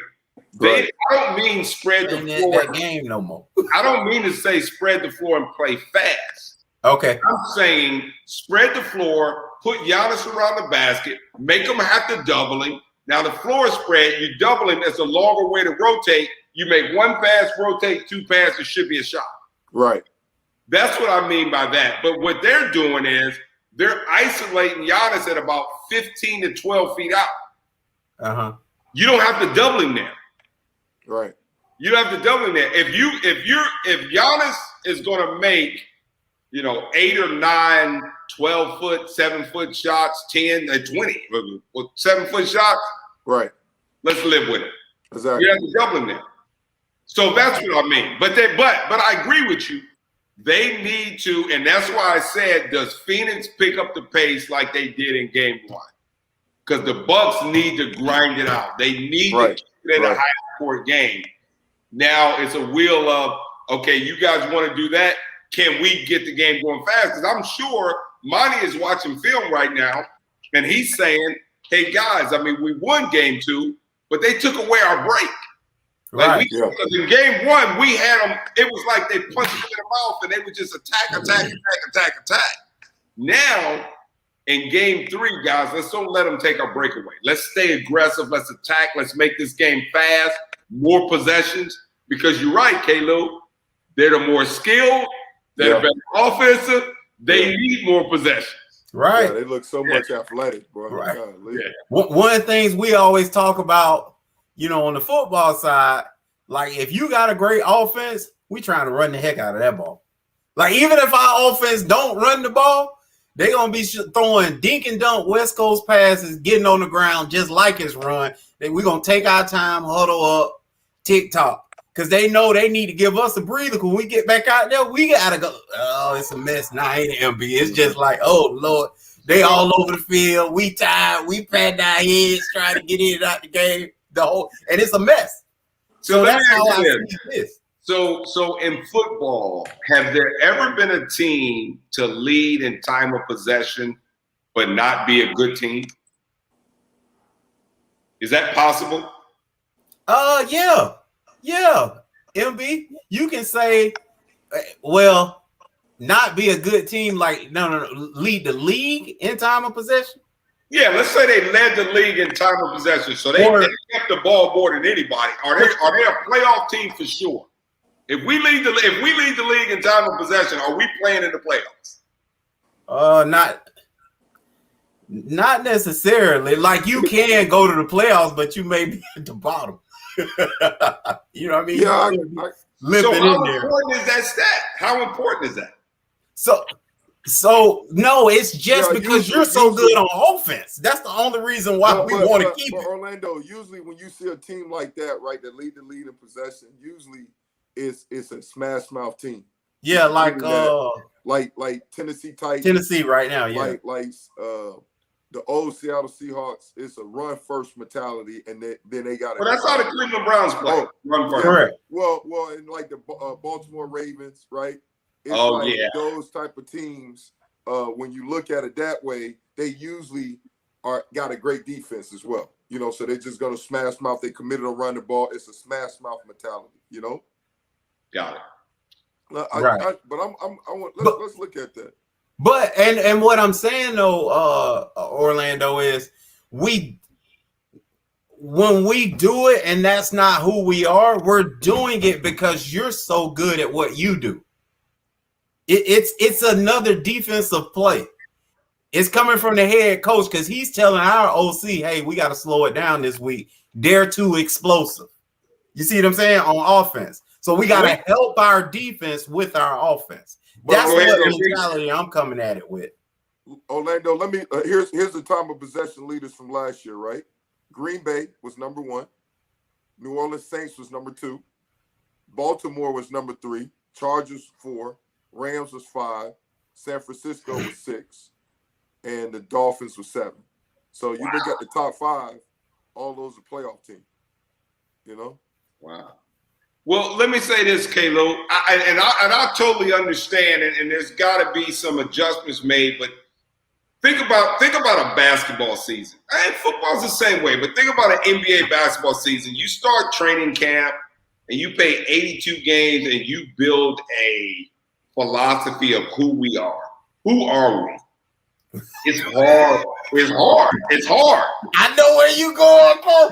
I don't mean spread the floor. That game no more. I don't mean to say spread the floor and play fast. Okay. I'm saying spread the floor, put Giannis around the basket, make him have to double him. Now the floor spread, you double him. That's a longer way to rotate. You make one pass, rotate, two passes, should be a shot. Right. That's what I mean by that. But what they're doing is they're isolating Giannis at about 15 to 12 feet out. Uh-huh. You don't have to double him there. Right. You don't have to double him there. If Giannis is gonna make 8 or 9, 12-foot, 7-foot shots, 10 and 20, 7-foot shots. Right. Let's live with it. Exactly. You have to double them there. So that's what I mean. But I agree with you. They need to, and that's why I said, does Phoenix pick up the pace like they did in game 1? Because the Bucks need to grind it out. They need to keep it at a high-scored game. Now it's a wheel of, okay, you guys want to do that? Can we get the game going fast? Because I'm sure Monty is watching film right now, and he's saying, hey, guys, I mean, we won game 2, but they took away our break. Like because in game 1, we had them, it was like they punched them in the mouth, and they would just attack. Now, in game 3, guys, let's don't let them take our break away. Let's stay aggressive. Let's attack. Let's make this game fast, more possessions. Because you're right, K-Lo. They're the more skilled. They're better offensive. They need more possessions. Right. Yeah, they look so much athletic, bro. Right. Yeah. One of the things we always talk about, on the football side, like if you got a great offense, we trying to run the heck out of that ball. Like even if our offense don't run the ball, they're going to be throwing dink and dunk West Coast passes, getting on the ground just like it's run. Then we're going to take our time, huddle up, tick-tock. Because they know they need to give us a breather. When we get back out there, we got to go, oh, it's a mess. Nah, ain't it, MB? It's just like, oh, Lord. They all over the field. We tired. We patting our heads trying to get in and out the game. And it's a mess. So that's how I see this. So in football, have there ever been a team to lead in time of possession but not be a good team? Is that possible? Yeah, MB, you can say, well, not be a good team, like no, lead the league in time of possession. Yeah, let's say they led the league in time of possession, so they kept the ball more than anybody. Are they a playoff team for sure? If we lead the league in time of possession, are we playing in the playoffs? Not necessarily. Like you can go to the playoffs, but you may be at the bottom. You know what I mean? Yeah. So how important is that stat? How important is that? So no, it's just because you're so good on offense. That's the only reason why we want to keep it. Orlando, usually when you see a team like that, right, that lead the lead in possession, usually it's a smash mouth team. Yeah, like Tennessee Titans. Tennessee right now, yeah. Like the old Seattle Seahawks, it's a run first mentality, and then they got it. Well, that's how the Cleveland Browns play. Run first. Correct. Well, and like the Baltimore Ravens, right? It's those type of teams. When you look at it that way, they usually got a great defense as well. So they're just gonna smash mouth. They committed to run the ball. It's a smash mouth mentality. Got it. Right. Let's look at that. But and what I'm saying though, Orlando, is when we do it and that's not who we are, we're doing it because you're so good at what you do. It's another defensive play. It's coming from the head coach because he's telling our OC, hey, we got to slow it down this week. They're too explosive. You see what I'm saying? On offense. So we got to help our defense with our offense. That's what mentality I'm coming at it with. Orlando, let me here's the time of possession leaders from last year, right? Green Bay was number 1. New Orleans Saints was number 2. Baltimore was number 3. Chargers 4. Rams was 5. San Francisco was 6. And the Dolphins was 7. So you look at the top 5, all those are playoff teams. Wow. Well, let me say this, K-Lo, I totally understand, and there's got to be some adjustments made. But think about a basketball season. And football's the same way, but think about an NBA basketball season. You start training camp, and you play 82 games, and you build a philosophy of who we are. Who are we? It's hard. It's hard. It's hard. I know where you going, bro.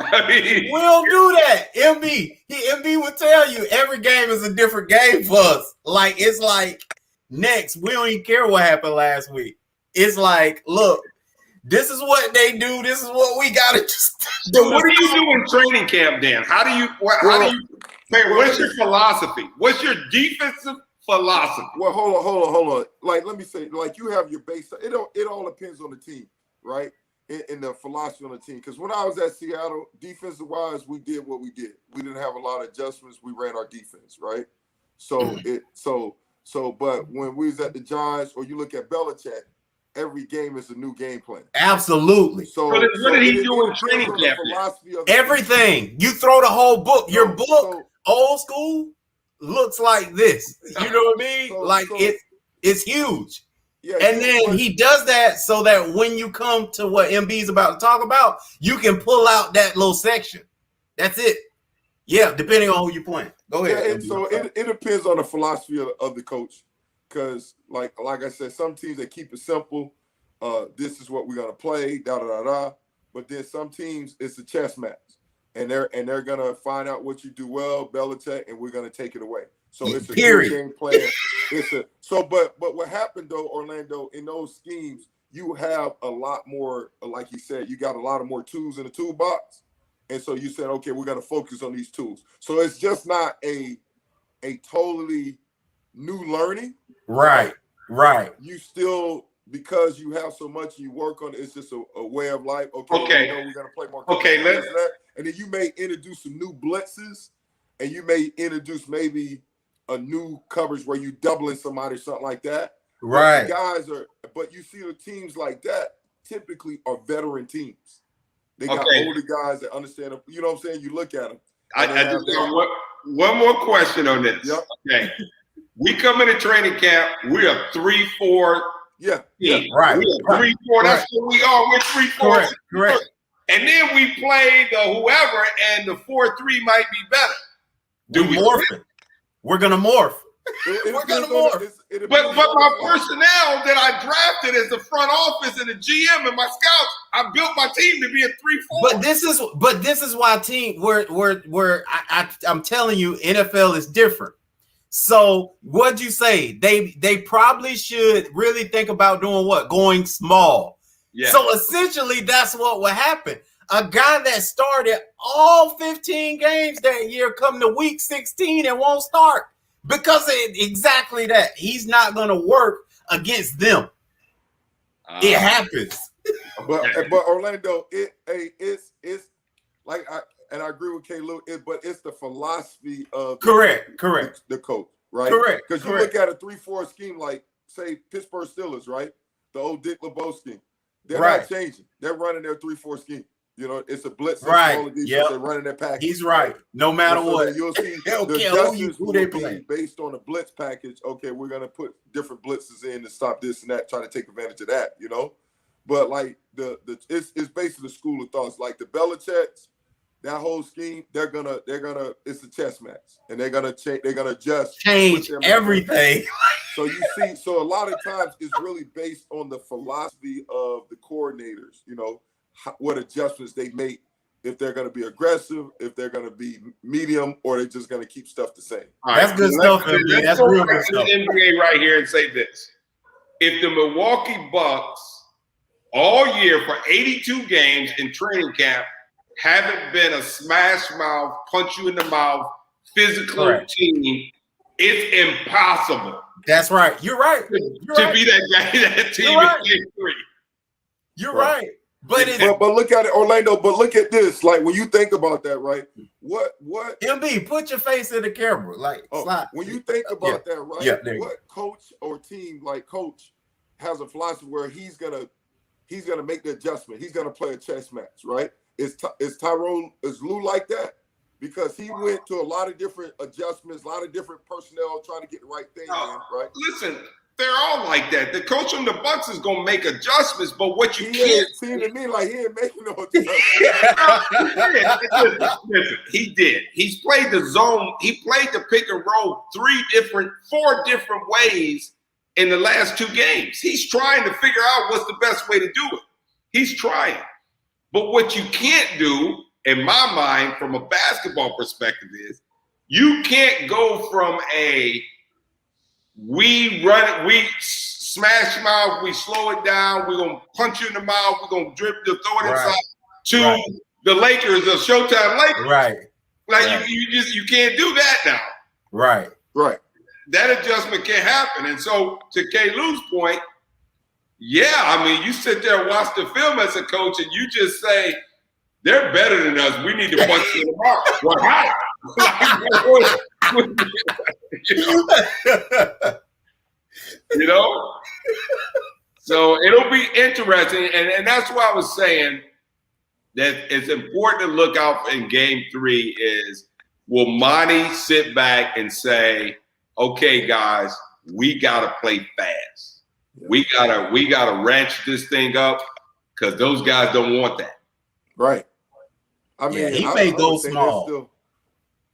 I mean, We don't do that. MB would tell you every game is a different game for us. Like, it's like, next, we don't even care what happened last week. It's like, look, this is what they do. This is what we got to just do. So what do you do in training camp, Dan? What's your philosophy? What's your defensive philosophy? Well, hold on. Like, let me say, like, you have your base. It all depends on the team, right? In the philosophy on the team. Because when I was at Seattle, defensive wise, we did what we did. We didn't have a lot of adjustments. We ran our defense, right? But when we was at the Giants, or you look at Belichick, every game is a new game plan. Absolutely. So what did he do in training camp? Everything. You throw the whole book. Your book, old school, looks like this. You know what I mean? It's huge. Yeah, and then he does that so that when you come to what MB is about to talk about, you can pull out that little section. That's it. Yeah, depending on who you're playing. Go ahead. Yeah, and so it depends on the philosophy of the coach. Because, like I said, some teams, they keep it simple. This is what we're going to play, da-da-da-da. But then some teams, it's a chess match. And they're going to find out what you do well, Belichick, and we're going to take it away. So it's a good game plan. But what happened though, Orlando, in those schemes, you have a lot more, like you said, you got a lot of more tools in the toolbox. And so you said, okay, we're going to focus on these tools. So it's just not a totally new learning. Right. You still, because you have so much you work on, it's just a way of life. Okay. We're going to play more. Okay. And then you may introduce some new blitzes, and you may introduce maybe a new coverage where you doubling somebody, something like that. Right. But you see the teams like that typically are veteran teams. They got older guys that understand them. You know what I'm saying? You look at them. I just got one more question on this. Yep. Okay. We come into training camp, we are 3-4. Yeah. Right. We are 3-4. That's what we are. We're 3-4. Correct. And then we play the whoever, and the 4-3 might be better. Do we morph? We're gonna morph. We're gonna morph. But my personnel that I drafted as the front office and the GM and my scouts, I built my team to be a 3-4. But this is why I'm telling you, NFL is different. So what'd you say? They probably should really think about doing what? Going small. Yeah. So essentially, that's what will happen. A guy that started all 15 games that year come to week 16 and won't start because of exactly that. He's not going to work against them. It happens. But Orlando, it's like I agree with K. Lou, but it's the philosophy of correct the coach, right? Correct. Because you look at a 3-4 scheme like, say, Pittsburgh Steelers, right? The old Dick LeBeau scheme. They're not changing. They're running their 3-4 scheme. You know, it's a blitz. Right. They're running their package. He's right. No matter what. You'll see who they play based on the blitz package. Okay, we're gonna put different blitzes in to stop this and that, try to take advantage of that. You know, but like it's basically the school of thoughts. Like the Belichick's, that whole scheme, they're gonna it's a chess match, and they're gonna change everything. So you see, so a lot of times it's really based on the philosophy of the coordinators. You know, what adjustments they make, if they're going to be aggressive, if they're going to be medium, or they're just going to keep stuff the same. That's good stuff. That's real good stuff. NBA right here and say this: if the Milwaukee Bucks all year for 82 games in training camp haven't been a smash mouth, punch you in the mouth, physical team, it's impossible. That's right. You're right. To be that guy, that team is 3. You're right. But look at it, Orlando. But look at this. Like when you think about that, right? What? MB, put your face in the camera. Like when you think about that, right? Yeah, what coach or team like coach has a philosophy where he's gonna make the adjustment. He's gonna play a chess match, right? Is Lou like that? Because he went to a lot of different adjustments, a lot of different personnel trying to get the right thing in, right? Listen, they're all like that. The coach from the Bucks is gonna make adjustments, but what you He can't ain't seem to me like he ain't making no adjustments. listen, he did. He's played the zone. He played the pick and roll 4 different ways in the last 2 games. He's trying to figure out what's the best way to do it. He's trying. But what you can't do, in my mind, from a basketball perspective, is you can't go from a we run it, we smash your mouth, we slow it down, we're gonna punch you in the mouth, we're gonna drip the throw it inside to the Lakers, the Showtime Lakers. Right. Like you can't do that now. Right. Right. That adjustment can happen. And so to K. Lou's point, yeah, I mean, you sit there and watch the film as a coach and you just say, they're better than us. We need to punch them in the mouth. Well, how? You know? So it'll be interesting. And that's why I was saying that it's important to look out in game 3 is, will Monty sit back and say, okay, guys, we got to play fast. We gotta wrench this thing up because those guys don't want that. Right. I mean, he may go small.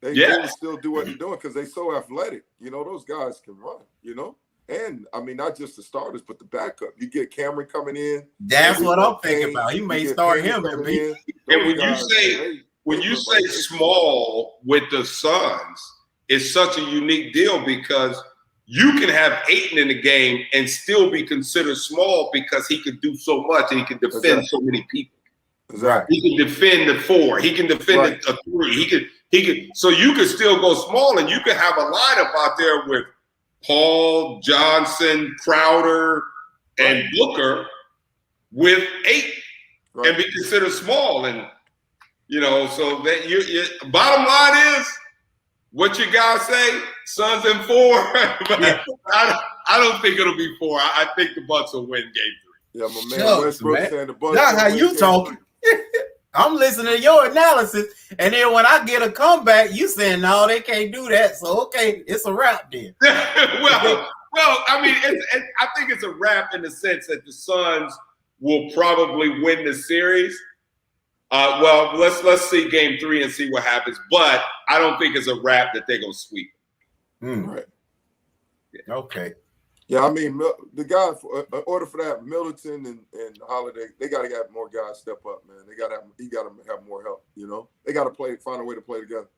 They still do what they're doing because they're so athletic. You know, those guys can run, you know? And, I mean, not just the starters, but the backup. You get Cameron coming in. That's what I'm thinking about. He may start him. And when you say small with the Suns, it's such a unique deal because you can have Ayton in the game and still be considered small because he can do so much and he can defend so many people. Exactly. He can defend the 4. He can defend a 3. He can. So you could still go small, and you could have a lineup out there with Paul, Johnson, Crowder, and Booker with 8 and be considered small. And you know, so that you bottom line is what you guys say, Suns in 4. But I don't think it'll be 4. I think the Bucks will win game 3. Yeah, my man Westbrook saying the Bucks. That's how you talking. I'm listening to your analysis, and then when I get a comeback, you saying no, they can't do that. So okay, it's a wrap then. well, I mean, I think it's a wrap in the sense that the Suns will probably win the series. Well, let's see game 3 and see what happens. But I don't think it's a wrap that they're gonna sweep. Right. Yeah. Okay. Yeah, I mean, the guys, in order for that, Middleton and Holiday, they got to get more guys step up, man. He got to have more help, you know? They got to find a way to play together.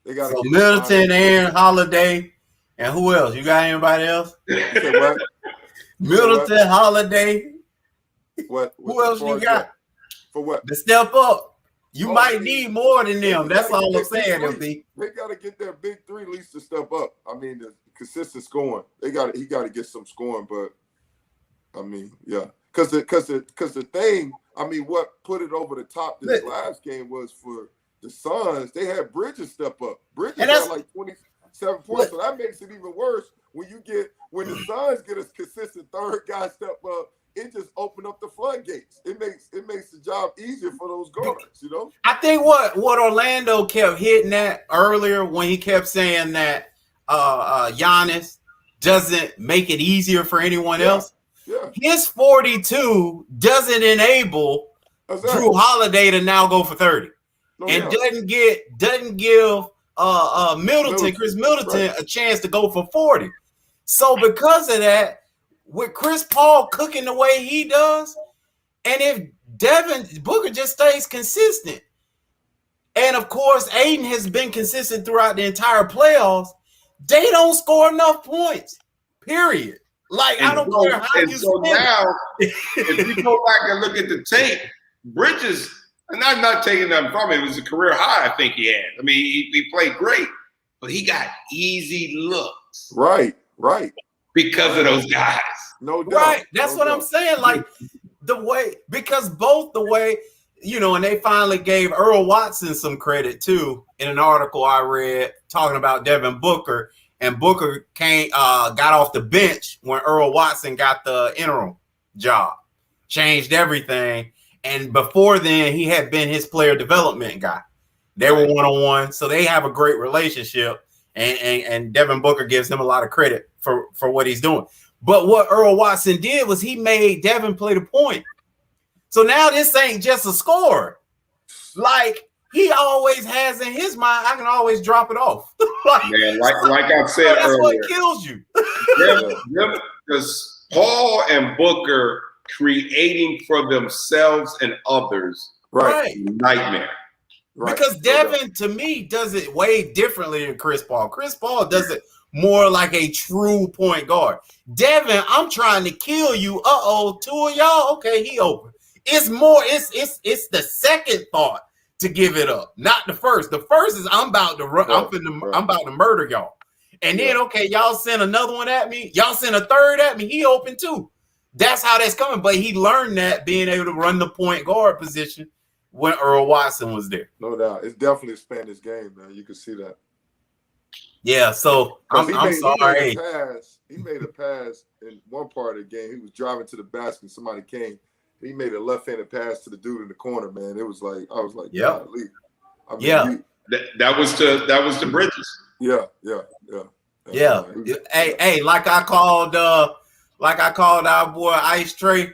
They got to Middleton, Aaron, Holiday, and who else? You got anybody else? What? Middleton, Holiday. What? Who else you got? For what? To step up. You might need more than them. That's all I'm saying, MB. They got to get their big 3 at least to step up. I mean, the consistent scoring. He got to get some scoring, but I mean, yeah. Because the thing, I mean, what put it over the top this last game was for the Suns, they had Bridges step up. Bridges had like 27 points, so that makes it even worse when the Suns get a consistent third guy step up. It just opened up the floodgates. It makes the job easier for those guards, you know? I think what Orlando kept hitting at earlier when he kept saying that Giannis doesn't make it easier for anyone else. Yeah. His 42 doesn't enable Drew Holiday to now go for 30. Doesn't give Chris Middleton a chance to go for 40. So because of that, with Chris Paul cooking the way he does, and if Devin Booker just stays consistent, and of course Aiden has been consistent throughout the entire playoffs, they don't score enough points. Period. Like, I don't care how you so now, if you go back and look at the tape, Bridges, and I'm not taking nothing from him, it was a career high I think he had. I mean, he played great, but he got easy looks. Right. Because of those guys. No doubt. Right. That's what I'm saying. Like, because both the way, you know, and they finally gave Earl Watson some credit too in an article I read talking about Devin Booker, and Booker got off the bench when Earl Watson got the interim job, changed everything. And before then, he had been his player development guy. They were one-on-one, so they have a great relationship. and Devin Booker gives him a lot of credit for what he's doing. But what Earl Watson did was he made Devin play the point. So now this ain't just a score. Like he always has in his mind, I can always drop it off. Like I said that's earlier, what kills you. Because Paul and Booker creating for themselves and others, right? Nightmare. Right. Because Devin, to me, does it way differently than Chris Paul. Chris Paul does it more like a true point guard. Devin, I'm trying to kill you. Two of y'all. Okay, he open. It's more. It's the second thought to give it up, not the first. The first is I'm about to run. I'm about to murder y'all. And then okay, y'all send another one at me. Y'all send a third at me. He open too. That's how that's coming. But he learned that being able to run the point guard position when Earl Watson was there. No doubt. It's definitely expanded his game, man. You can see that. Yeah, so I'm sorry. He made a pass in one part of the game. He was driving to the basket and somebody came. He made a left-handed pass to the dude in the corner, man. It was like, I was like, yeah. I mean, that was to Bridges. Yeah. Hey, like I called our boy Ice Trey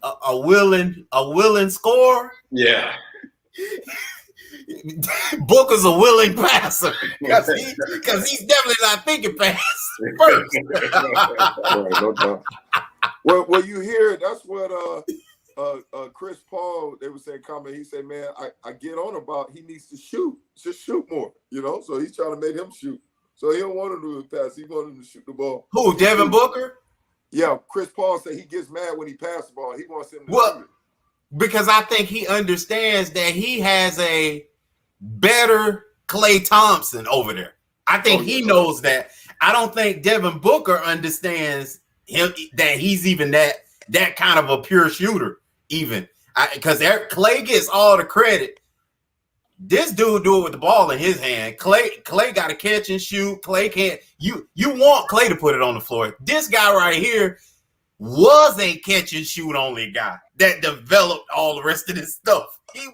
a willing scorer. Yeah. Booker's a willing passer because he's definitely not thinking pass first. No doubt. Well, you hear that's what Chris Paul, they were saying comment. He said, man, I get on about he needs to shoot, just shoot more, So he's trying to make him shoot. So he don't want him to do the pass. He want him to shoot the ball. Who, Devin Booker? Yeah, Chris Paul said he gets mad when he passes the ball. He wants him to shoot it. Because I think he understands that he has a better Klay Thompson over there. I think he knows that. I don't think Devin Booker understands him that he's even that kind of a pure shooter, even. Because Klay gets all the credit. This dude do it with the ball in his hand. Klay got to catch and shoot. Klay can't. You want Klay to put it on the floor. This guy right here was a catch and shoot only guy that developed all the rest of this stuff. He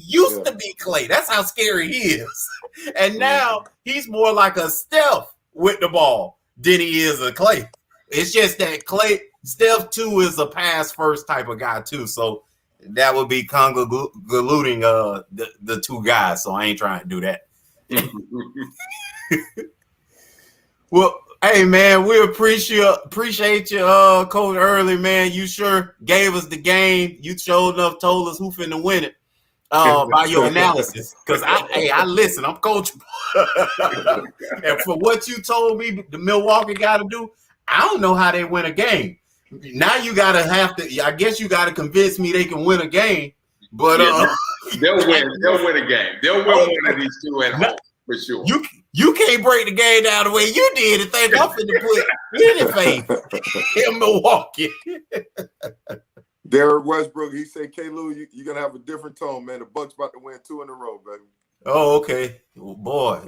used to be Klay. That's how scary he is. And now he's more like a Steph with the ball than he is a Klay. It's just that Steph too is a pass first type of guy too. So that would be convoluting the two guys. So I ain't trying to do that. Well, hey man, we appreciate you, Coach Early, man. You sure gave us the game. You showed enough, told us who finna win it by your analysis. Because I listen, I'm coachable. And for what you told me, the Milwaukee got to do, I don't know how they win a game. Now you I guess you gotta convince me they can win a game. But they'll win a game. They'll win one of these two at home for sure. You can't break the game down the way you did and think I'm finna put anything in Milwaukee. Derek Westbrook, he said, K-Lou, you're going to have a different tone, man. The Bucks about to win 2 in a row, baby. Oh, okay. Well, boy,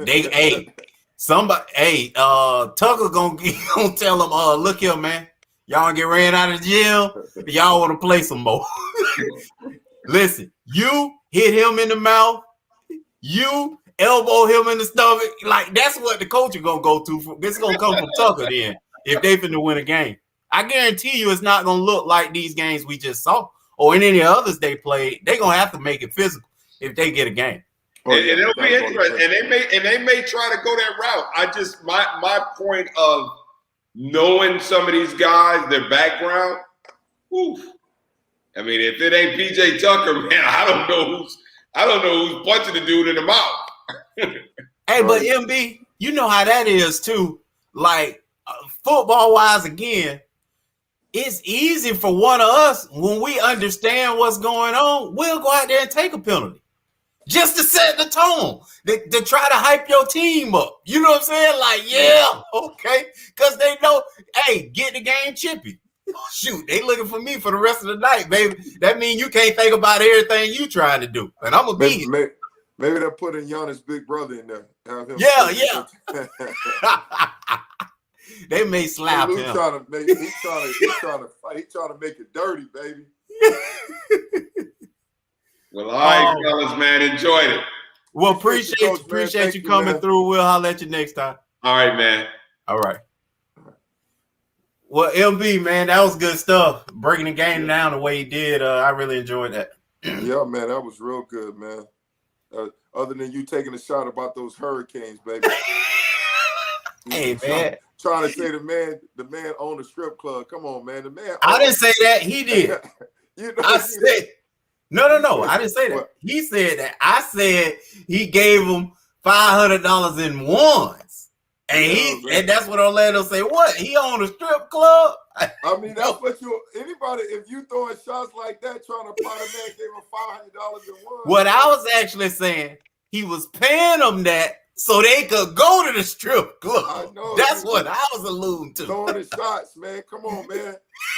Tucker gonna tell them, look here, man. Y'all get ran out of the gym. Y'all want to play some more. Listen, you hit him in the mouth. You elbow him in the stomach. Like, that's what the coach is going to go to. This is going to come from Tucker then if they finna win a game. I guarantee you it's not going to look like these games we just saw or in any others they played. They're going to have to make it physical if they get a game. And it'll be interesting. And they may try to go that route. I just my point of knowing some of these guys, their background, oof. I mean, if it ain't PJ Tucker, man, I don't know who's punching the dude in the mouth. Hey, but MB, you know how that is too. Like football wise, again, it's easy for one of us when we understand what's going on. We'll go out there and take a penalty just to set the tone, to try to hype your team up. You know what I'm saying? Like, yeah, okay, because they know, hey, get the game chippy. Shoot, they looking for me for the rest of the night, baby. That means you can't think about everything you trying to do, and I'm gonna be. Maybe they're putting Giannis' big brother in there. Have him yeah. They may slap him. He's trying to fight. He's trying to make it dirty, baby. Well, all right, fellas, man, enjoyed it. Well, appreciate you coming through. We'll holler at you next time. All right, man. All right. Well, LB, man, that was good stuff. Breaking the game down the way he did. I really enjoyed that. Yeah, man, that was real good, man. Other than you taking a shot about those Hurricanes, baby. Hey, man. Trying to say the man owned a strip club. Come on, man. The man. I didn't say that. He did. I said no. I didn't say that. What? He said that. I said he gave him $500 in ones, and that's what Orlando say. What? He owned a strip club? I mean, that's what anybody. If you throwing shots like that, trying to plot a man gave him $500 in ones. What I was actually saying, he was paying them that so they could go to the strip club. I know. That's what I was alluding to. Throwing the shots, man. Come on, man.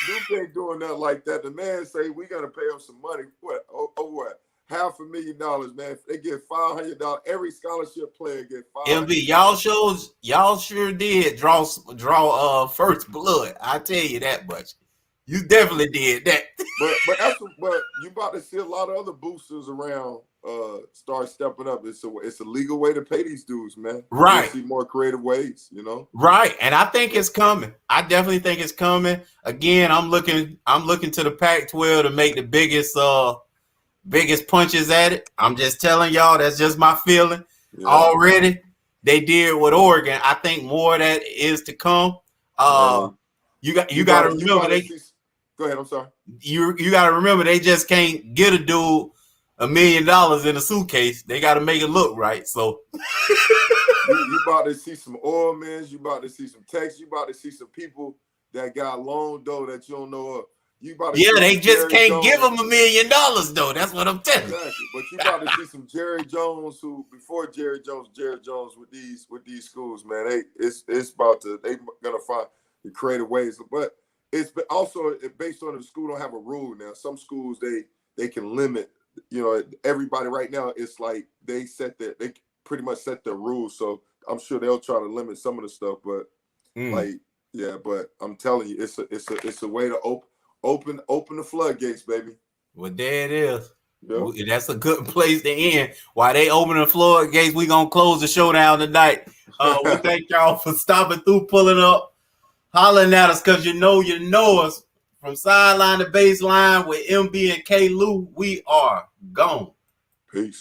Duke ain't doing nothing like that. The man say we gotta pay him some money. What? What? $500,000, man. If they get $500. Every scholarship player get $500. MB, y'all sure did draw first blood. I tell you that much. You definitely did that. but you about to see a lot of other boosters around start stepping up. It's a legal way to pay these dudes, man. Right. You'll see more creative ways, you know. Right, and I think it's coming. I definitely think it's coming. Again, I'm looking to the Pac-12 to make the biggest punches at it. I'm just telling y'all, that's just my feeling. Yeah. Already, they did with Oregon. I think more of that is to come. You got to remember Go ahead. I'm sorry. You got to remember they just can't get a dude $1 million in a suitcase. They got to make it look right. So you about to see some oil men. You about to see some techs. You about to see some people that got loan dough that you don't know of. They just can't give him $1 million though. That's what I'm telling you. Exactly. But you about to see some Jerry Jones before Jerry Jones with these schools, man. They're gonna find the creative ways. But it's also based on the school don't have a rule now. Some schools they can limit. You know, everybody right now. It's like they pretty much set their rules. So I'm sure they'll try to limit some of the stuff. But but I'm telling you, it's a way to open the floodgates, baby. Well, there it is. Yep. That's a good place to end. While they open the floodgates, we gonna close the show down tonight. We thank y'all for stopping through, pulling up, hollering at us, because you know us. From sideline to baseline with MB and K. Lou, we are gone. Peace.